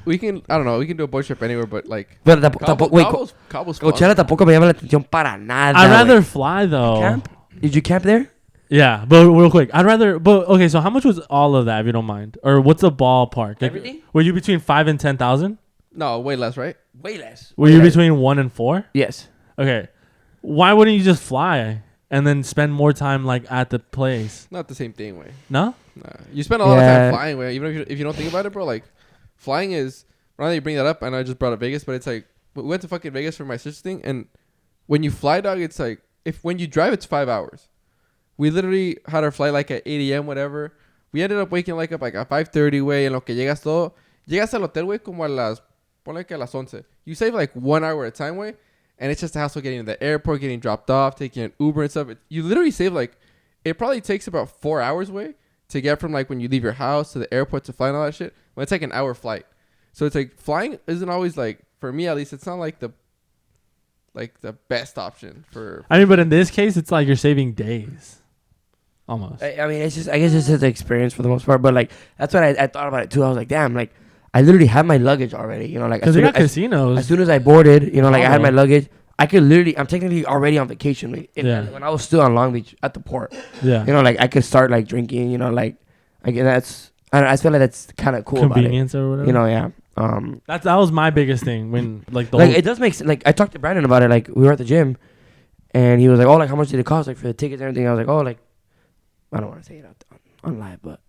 S3: I don't know. We can do a boy trip anywhere, but like.
S1: But Cobble's Coachella tampoco me llama la atención para nada.
S2: I'd rather fly though.
S1: Camp? Did you camp there?
S2: Yeah, but real quick, I'd rather. But okay, so how much was all of that, if you don't mind, or what's the ballpark?
S1: Everything?
S2: Were you between 5,000 and 10,000?
S3: No, way less, right?
S1: Way less.
S2: Were you between 1 and 4?
S1: Yes.
S2: Okay, why wouldn't you just fly and then spend more time like at the place?
S3: Not the same thing, way.
S2: No.
S3: Nah. You spend a lot of time flying, way. Even if you don't think about it, bro. Like, flying is. Now that you bring that up, I know I just brought up Vegas, but it's like we went to fucking Vegas for my sister's thing, and when you fly, dog, it's like when you drive, it's 5 hours. We literally had our flight like at 8 a.m. whatever. We ended up waking up like at 5:30, way. En lo que llegas al hotel, way, como a las, ponle que a las 11. You save like 1 hour at a time, way, and it's just a hassle getting to the airport, getting dropped off, taking an Uber and stuff. You literally save like, it probably takes about 4 hours, way, to get from like when you leave your house to the airport to fly and all that shit. Well, it's like an hour flight. So it's like flying isn't always like, for me at least, it's not like the best option for.
S2: I mean, but in this case, it's like you're saving days, almost.
S1: I mean, it's just I guess it's just the experience for the most part. But like that's what I thought about it too. I was like, damn, like I literally have my luggage already. You know, like
S2: because they got casinos.
S1: As soon as I boarded, you know, like I had my luggage. I could literally, I'm technically already on vacation. Like, when I was still on Long Beach at the port.
S2: Yeah.
S1: You know, like I could start like drinking. You know, like I feel like that's kind of cool.
S2: Convenience
S1: about it.
S2: Or whatever.
S1: You know, yeah.
S2: That was my biggest thing when like the
S1: like
S2: whole
S1: it does make sense. Like I talked to Brandon about it. Like we were at the gym, and he was like, "Oh, like how much did it cost? Like for the tickets and everything." I was like, "Oh, like I don't want to say it on live, but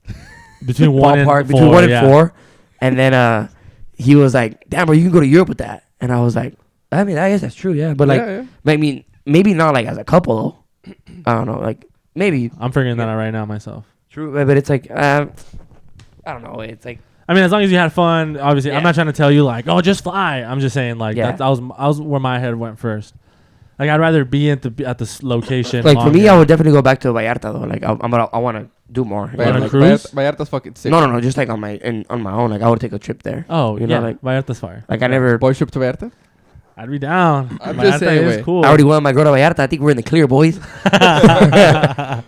S2: between 1 and 4,
S1: between 1 and 4." And then he was like, "Damn, bro, you can go to Europe with that." And I was like, "I mean, I guess that's true, yeah." But like, I mean, maybe not like as a couple though. I don't know, like maybe
S2: I'm figuring that out right now myself.
S1: True, but it's like I don't know. It's like.
S2: I mean, as long as you had fun, obviously. Yeah. I'm not trying to tell you like, oh, just fly. I'm just saying like that was where my head went first. Like I'd rather be at the location.
S1: Like for me, I would definitely go back to Vallarta though. Like I want to do more.
S2: Cruise?
S3: Vallarta's fucking sick.
S1: No, just like on my own. Like I would take a trip there.
S2: Oh,
S1: you know, like
S2: Vallarta's fire.
S1: Like I never
S3: boy trip to Vallarta.
S2: I'd be down.
S3: I'm just saying,
S2: cool.
S1: I already went my girl to Vallarta. I think we're in the clear, boys. I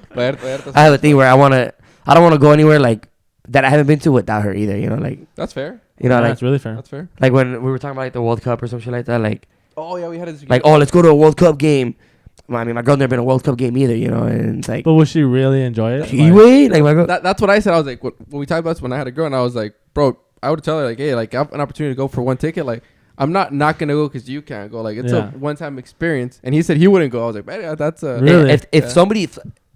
S1: have a thing where I don't want to go anywhere like that I haven't been to without her either. You know, like
S3: that's fair.
S1: You know, like
S2: that's really fair.
S3: That's fair.
S1: Like when we were talking about like the World Cup or some shit like that. Like,
S3: oh yeah, we had this.
S1: Like, oh, let's go to a World Cup game. Well, I mean, my girl never been a World Cup game either. You know, and it's like.
S2: But would she really enjoy it?
S1: Like my girl.
S3: That's what I said. I was like, when we talked about this when I had a girl, and I was like, bro, I would tell her like, hey, like I have an opportunity to go for one ticket. Like, I'm not gonna go because you can't go. Like it's
S2: Yeah.
S3: a one-time experience. And he said he wouldn't go. I was like, man, yeah, that's a.
S2: Really?
S1: If somebody,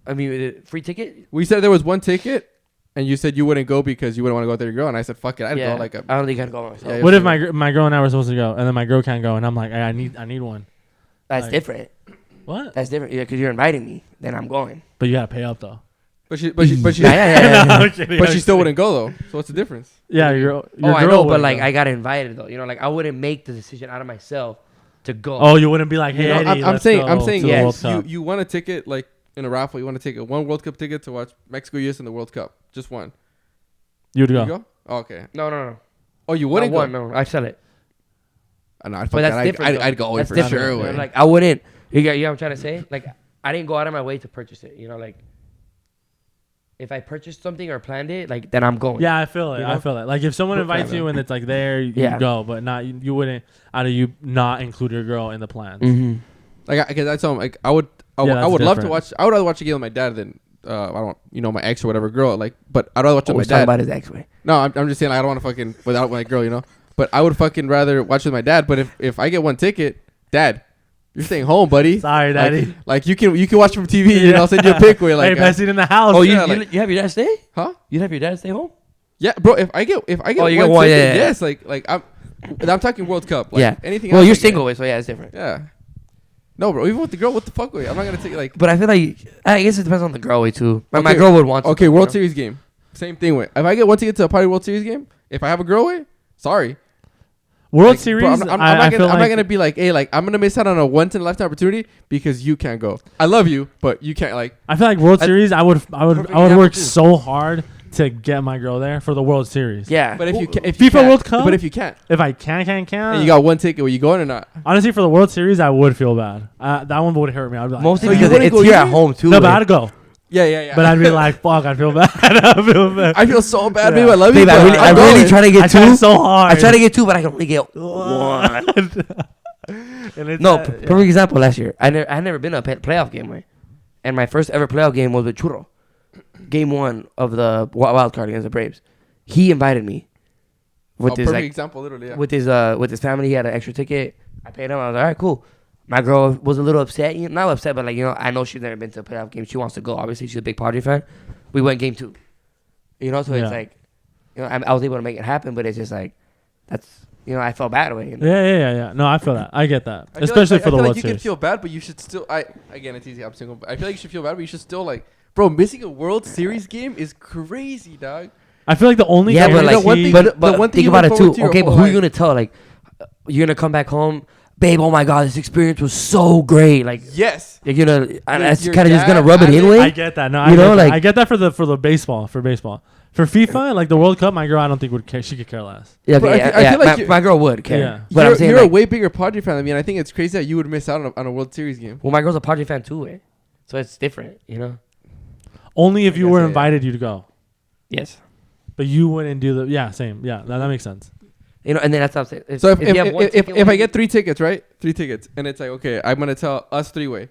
S1: I mean, free ticket.
S3: We said there was one ticket, and you said you wouldn't go because you wouldn't want to go with your girl. And I said, fuck it, I'd go. Like
S1: I don't think I'd go myself.
S3: Yeah,
S2: What if my girl and I were supposed to go, and then my girl can't go, and I'm like, I need one.
S1: That's
S2: like,
S1: different.
S2: What?
S1: That's different. Yeah, because you're inviting me, then I'm going.
S2: But you gotta pay up though.
S3: But she
S1: Yeah.
S2: No, I'm kidding,
S3: but
S2: I'm
S3: she still
S2: kidding.
S3: wouldn't go though. So what's the difference?
S2: Yeah, your
S1: I
S2: girl
S1: know, but
S2: wouldn't
S1: like
S2: go.
S1: I got invited though. You know, like I wouldn't make the decision out of myself to go.
S2: Oh, you wouldn't be like, hey,
S3: You know,
S2: Eddie,
S3: I'm
S2: let's
S3: saying,
S2: go
S3: I'm saying,
S2: to the World
S3: yes.
S2: Cup.
S3: You want a ticket like in a raffle. You want to take one World Cup ticket to watch Mexico US in the World Cup. Just one.
S2: You'd
S3: You
S2: go.
S3: go? Oh, okay.
S1: No.
S3: Oh, you wouldn't
S1: Not one.
S3: go?
S1: No, I sell it.
S3: No, I'd
S1: But
S3: fuck
S1: that's
S3: that.
S1: different.
S3: I'd go away
S1: That's
S3: for
S1: different.
S3: sure.
S1: You know,
S3: Away.
S1: like I wouldn't. You know what I'm trying to say? Like I didn't go out of my way to purchase it. You know, like if I purchased something or planned it, like then I'm going.
S2: Yeah, I feel it.
S1: You
S2: I
S1: know?
S2: feel it. Like if someone invites you and it's like there, you
S1: Yeah.
S2: go, but not you wouldn't out of you not include your girl in the plans.
S1: Mm-hmm.
S3: Like, because I told him, like, I would
S2: Yeah, that's
S3: love to
S2: different.
S3: watch. I would rather watch a game with my dad than I don't, my ex or whatever girl. Like, but I'd rather watch it with
S1: Always
S3: my
S1: talking
S3: dad.
S1: about his ex way.
S3: No, I'm just saying, like, I don't want to fucking without my girl, you know. But I would fucking rather watch with my dad. But if I get one ticket, Dad, you're staying home, buddy.
S2: Sorry, Daddy.
S3: Like you can watch from TV. And I'll send you a pic where like,
S2: hey, pass it in the house.
S1: Oh,
S3: yeah,
S1: you have your dad stay?
S3: huh?
S1: You have your dad stay home?
S3: Yeah, bro. If I get
S1: Oh, you get
S3: one
S1: one,
S3: ticket,
S1: yeah.
S3: yes. Like I'm talking World Cup. Like,
S1: Yeah.
S3: Anything.
S1: Well,
S3: else
S1: you're
S3: I get.
S1: single, so yeah, it's different.
S3: Yeah. No, bro. Even with the girl, what the fuck? Way? I'm not gonna take like.
S1: But I feel like I guess it depends on the girl way too. My
S3: Okay,
S1: girl would want.
S3: Okay,
S1: something,
S3: World
S1: you know?
S3: Series game. Same thing way. If I get one ticket to a party World Series game, if I have a girl way, sorry.
S2: World
S3: Like,
S2: Series.
S3: bro, I'm not gonna be like, hey, like I'm gonna miss out on a once in a lifetime opportunity because you can't go. I love you, but you can't. Like,
S2: I feel like World Series. I would
S1: Perfect
S2: work
S1: example, too.
S2: so hard to get my girl there for the World Series.
S1: Yeah.
S3: but if you
S2: FIFA
S3: can't,
S2: World Cup?
S3: but if you can't,
S2: If I can't.
S3: and you got one ticket, were you going or not?
S2: Honestly, for the World Series, I would feel bad. That one would hurt me. I'd be like,
S1: Mostly
S3: So you
S1: because
S3: wouldn't
S1: it's
S3: go
S1: here at
S3: either?
S1: home too.
S2: no, but
S1: like-
S2: I'd go.
S3: Yeah.
S2: But I'd be like, fuck, I'd feel bad. I'd feel bad.
S3: I feel so bad,
S2: Yeah.
S3: babe. I love you.
S1: Babe,
S3: but
S1: I'm
S3: I'm
S1: really
S3: going.
S1: trying to
S2: I
S1: get
S2: tried
S1: two.
S2: so hard.
S1: I try to get two, but I can only get one.
S2: And it's
S1: No,
S2: yeah.
S1: perfect example. Last year, I had never been to a playoff game, way, and my first ever playoff game was with Churro. Game 1 of the wild card against the Braves. He invited me with his
S3: perfect example, literally. Yeah.
S1: with his family. He had an extra ticket. I paid him. I was like, all right, cool. My girl was a little upset. Not upset, but like I know she's never been to a playoff game. She wants to go. Obviously, she's a big Padre fan. We went game 2. So
S2: Yeah.
S1: it's like, I was able to make it happen, but it's just like that's I felt bad away.
S2: Yeah. No, I feel that. I get that.
S3: I feel
S2: Especially
S3: like,
S2: for the
S3: I feel
S2: World
S3: like you
S2: Series.
S3: can feel bad, but you should still. Again, it's easy. I'm single. But I feel like you should feel bad, but you should still like, bro. Missing a World Series game is crazy, dog.
S2: I feel like the only
S1: Yeah,
S2: game
S1: but
S3: the
S1: like,
S3: one thing-
S1: but
S3: the one thing
S1: think
S3: you
S1: about
S3: look
S1: it
S3: forward
S1: too.
S3: to your
S1: Okay, but
S3: whole
S1: who are you
S3: life.
S1: gonna tell? Like, you're gonna come back home, babe. Oh my god, this experience was so great. Like,
S3: Yes.
S1: you're gonna, and that's
S3: your
S1: kind of just gonna
S3: dad,
S1: rub it
S3: I
S1: in
S3: think-
S1: way.
S2: I get that. No,
S1: You know,
S2: I
S1: like-
S2: get that for the baseball. For FIFA, like the World Cup, my girl, I don't think would care. She could care less.
S1: Yeah,
S3: Bro,
S1: okay,
S3: I feel like you-
S1: my girl would care.
S2: Yeah.
S1: But I'm saying
S3: you're
S1: like,
S3: a way bigger Padre fan than me, and I think it's crazy that you would miss out on a World Series game.
S1: well, my girl's a Padre fan too, way. So it's different,
S2: Only if
S3: I
S2: you
S3: guess,
S2: were
S3: yeah.
S2: invited, you'd go.
S1: Yes.
S2: But you wouldn't do same. Yeah, that makes sense.
S1: And then that's what I'm saying.
S3: So
S1: you have one ticket,
S3: if I get 3 tickets, right? 3 tickets, and it's like, okay, I'm gonna tell us 3-way.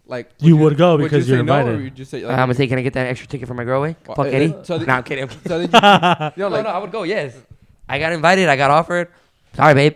S3: Like
S2: You would go
S3: would
S2: because
S3: you
S2: you're
S3: say no,
S2: invited.
S3: or would you say
S1: I'm gonna say, can I get that extra ticket for my girl, way?
S3: Well,
S1: Fuck Eddie.
S3: so the-
S1: Nah, I'm kidding.
S3: so then you know, like,
S1: No, I would go. Yes. I got invited. I got offered. Sorry, babe.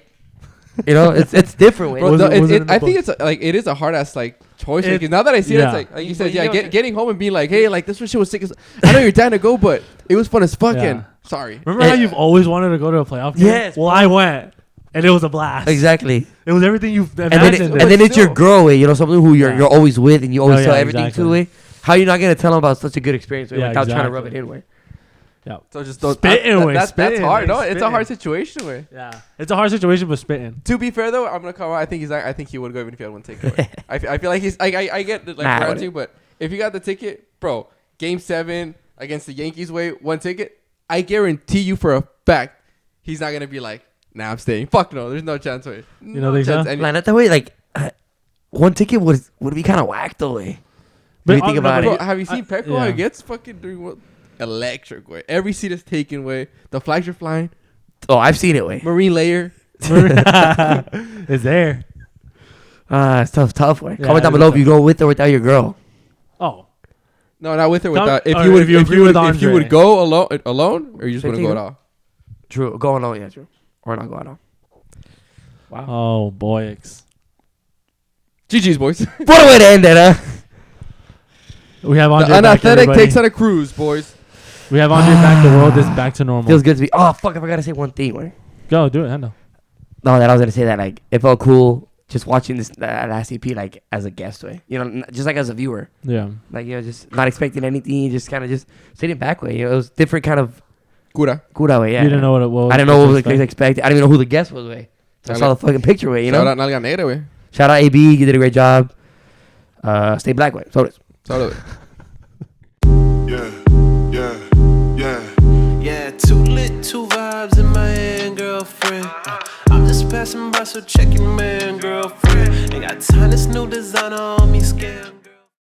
S1: It's different, way.
S3: bro,
S2: Was
S3: no,
S2: it in the
S3: I think
S2: book?
S3: it's like it is a hard ass like choice.
S2: It-
S3: Because now that I see it,
S2: yeah.
S3: it's like you
S1: You-
S3: said,
S1: you
S3: yeah,
S1: know-
S3: getting home and being like, hey, like this shit was sick. I know you're down to go, but it was fun as fucking.
S2: Yeah.
S3: Sorry.
S2: Remember how you've always wanted to go to a playoff game?
S1: Yes,
S2: Well, I went, and it was a blast.
S1: Exactly.
S2: It was everything you've
S1: And then,
S2: imagined.
S3: But
S1: and then it's your
S3: still.
S1: girl, way. Something who
S2: Yeah.
S1: you're always with, and you always
S2: Oh,
S1: tell
S2: yeah,
S1: everything
S2: exactly.
S1: to, way. How you not gonna tell them about such a good experience way,
S2: Yeah,
S1: without trying to
S2: exactly.
S1: rub it in, way?
S3: So just don't.
S2: Spitting way,
S3: That's
S2: spitting,
S3: hard. No,
S2: way,
S3: it's a hard
S2: spitting.
S3: situation. Way.
S2: Yeah, it's a hard situation, but spitting.
S3: To be fair though, I'm gonna call out. I think he would go even if he had one ticket. I feel like he's. I get like
S1: Nah, I
S3: one
S1: wouldn't.
S3: too, but if you got the ticket, bro, Game 7 against the Yankees, way 1 ticket. I guarantee you for a fact, he's not gonna be like, nah, I'm staying. Fuck no, there's no chance. Way.
S2: You don't think so?
S3: And
S1: Like, not that way. Like, one ticket would be kind of whack, though, way.
S2: But
S1: you think about
S3: bro,
S1: it.
S3: have you seen Petco? How
S2: yeah.
S3: it gets fucking during what? Electric way. Every seat is taken way. The flags are flying.
S1: Oh, I've seen it, way.
S3: Marine layer.
S2: It's there.
S1: It's tough, way.
S2: Yeah,
S1: Comment down
S2: it is
S1: below if
S2: tough.
S1: you go with or without your girl.
S2: Oh,
S3: No, not with or
S2: Come-
S3: without. If
S2: or
S3: you would,
S2: if you
S3: if
S2: agree
S3: you would,
S2: with
S3: if you
S2: Andre.
S3: would go alone, or you just
S1: Same
S3: wouldn't go
S1: thing,
S3: at all.
S1: True. Go alone, yeah, true. Or not go at all. Wow.
S2: Oh, boy.
S3: GG's, boys.
S1: What a way to end it, huh?
S2: We have Andre
S3: The
S2: back,
S3: Unathletic
S2: everybody.
S3: takes on a cruise, boys.
S2: We have Andre back. The world is back to normal.
S1: Feels good to be. Oh, fuck. I forgot to say one thing, right?
S2: Go, do it, Hendo.
S1: No, that I was going to say that, like, it felt cool just watching this last EP, like, as a guest, way. You know, just like as a viewer.
S2: Yeah.
S1: Like, you know, just not expecting anything. Just kind of just sitting back, way. You know, it was different kind of
S3: Cura.
S1: way, yeah.
S2: You didn't know what it was.
S1: I didn't know what was expected. I didn't even know who the guest was, way. I saw the fucking picture, way, you know?
S3: Shout out Nalga Negra, wey.
S1: Shout out AB. You did a great job. Stay black, way. So it is.
S3: Salud.
S4: Yeah, too lit, two vibes in my hand, girlfriend. I'm just passing by, so check your man, girlfriend. Ain't got time, this new designer on me, scam.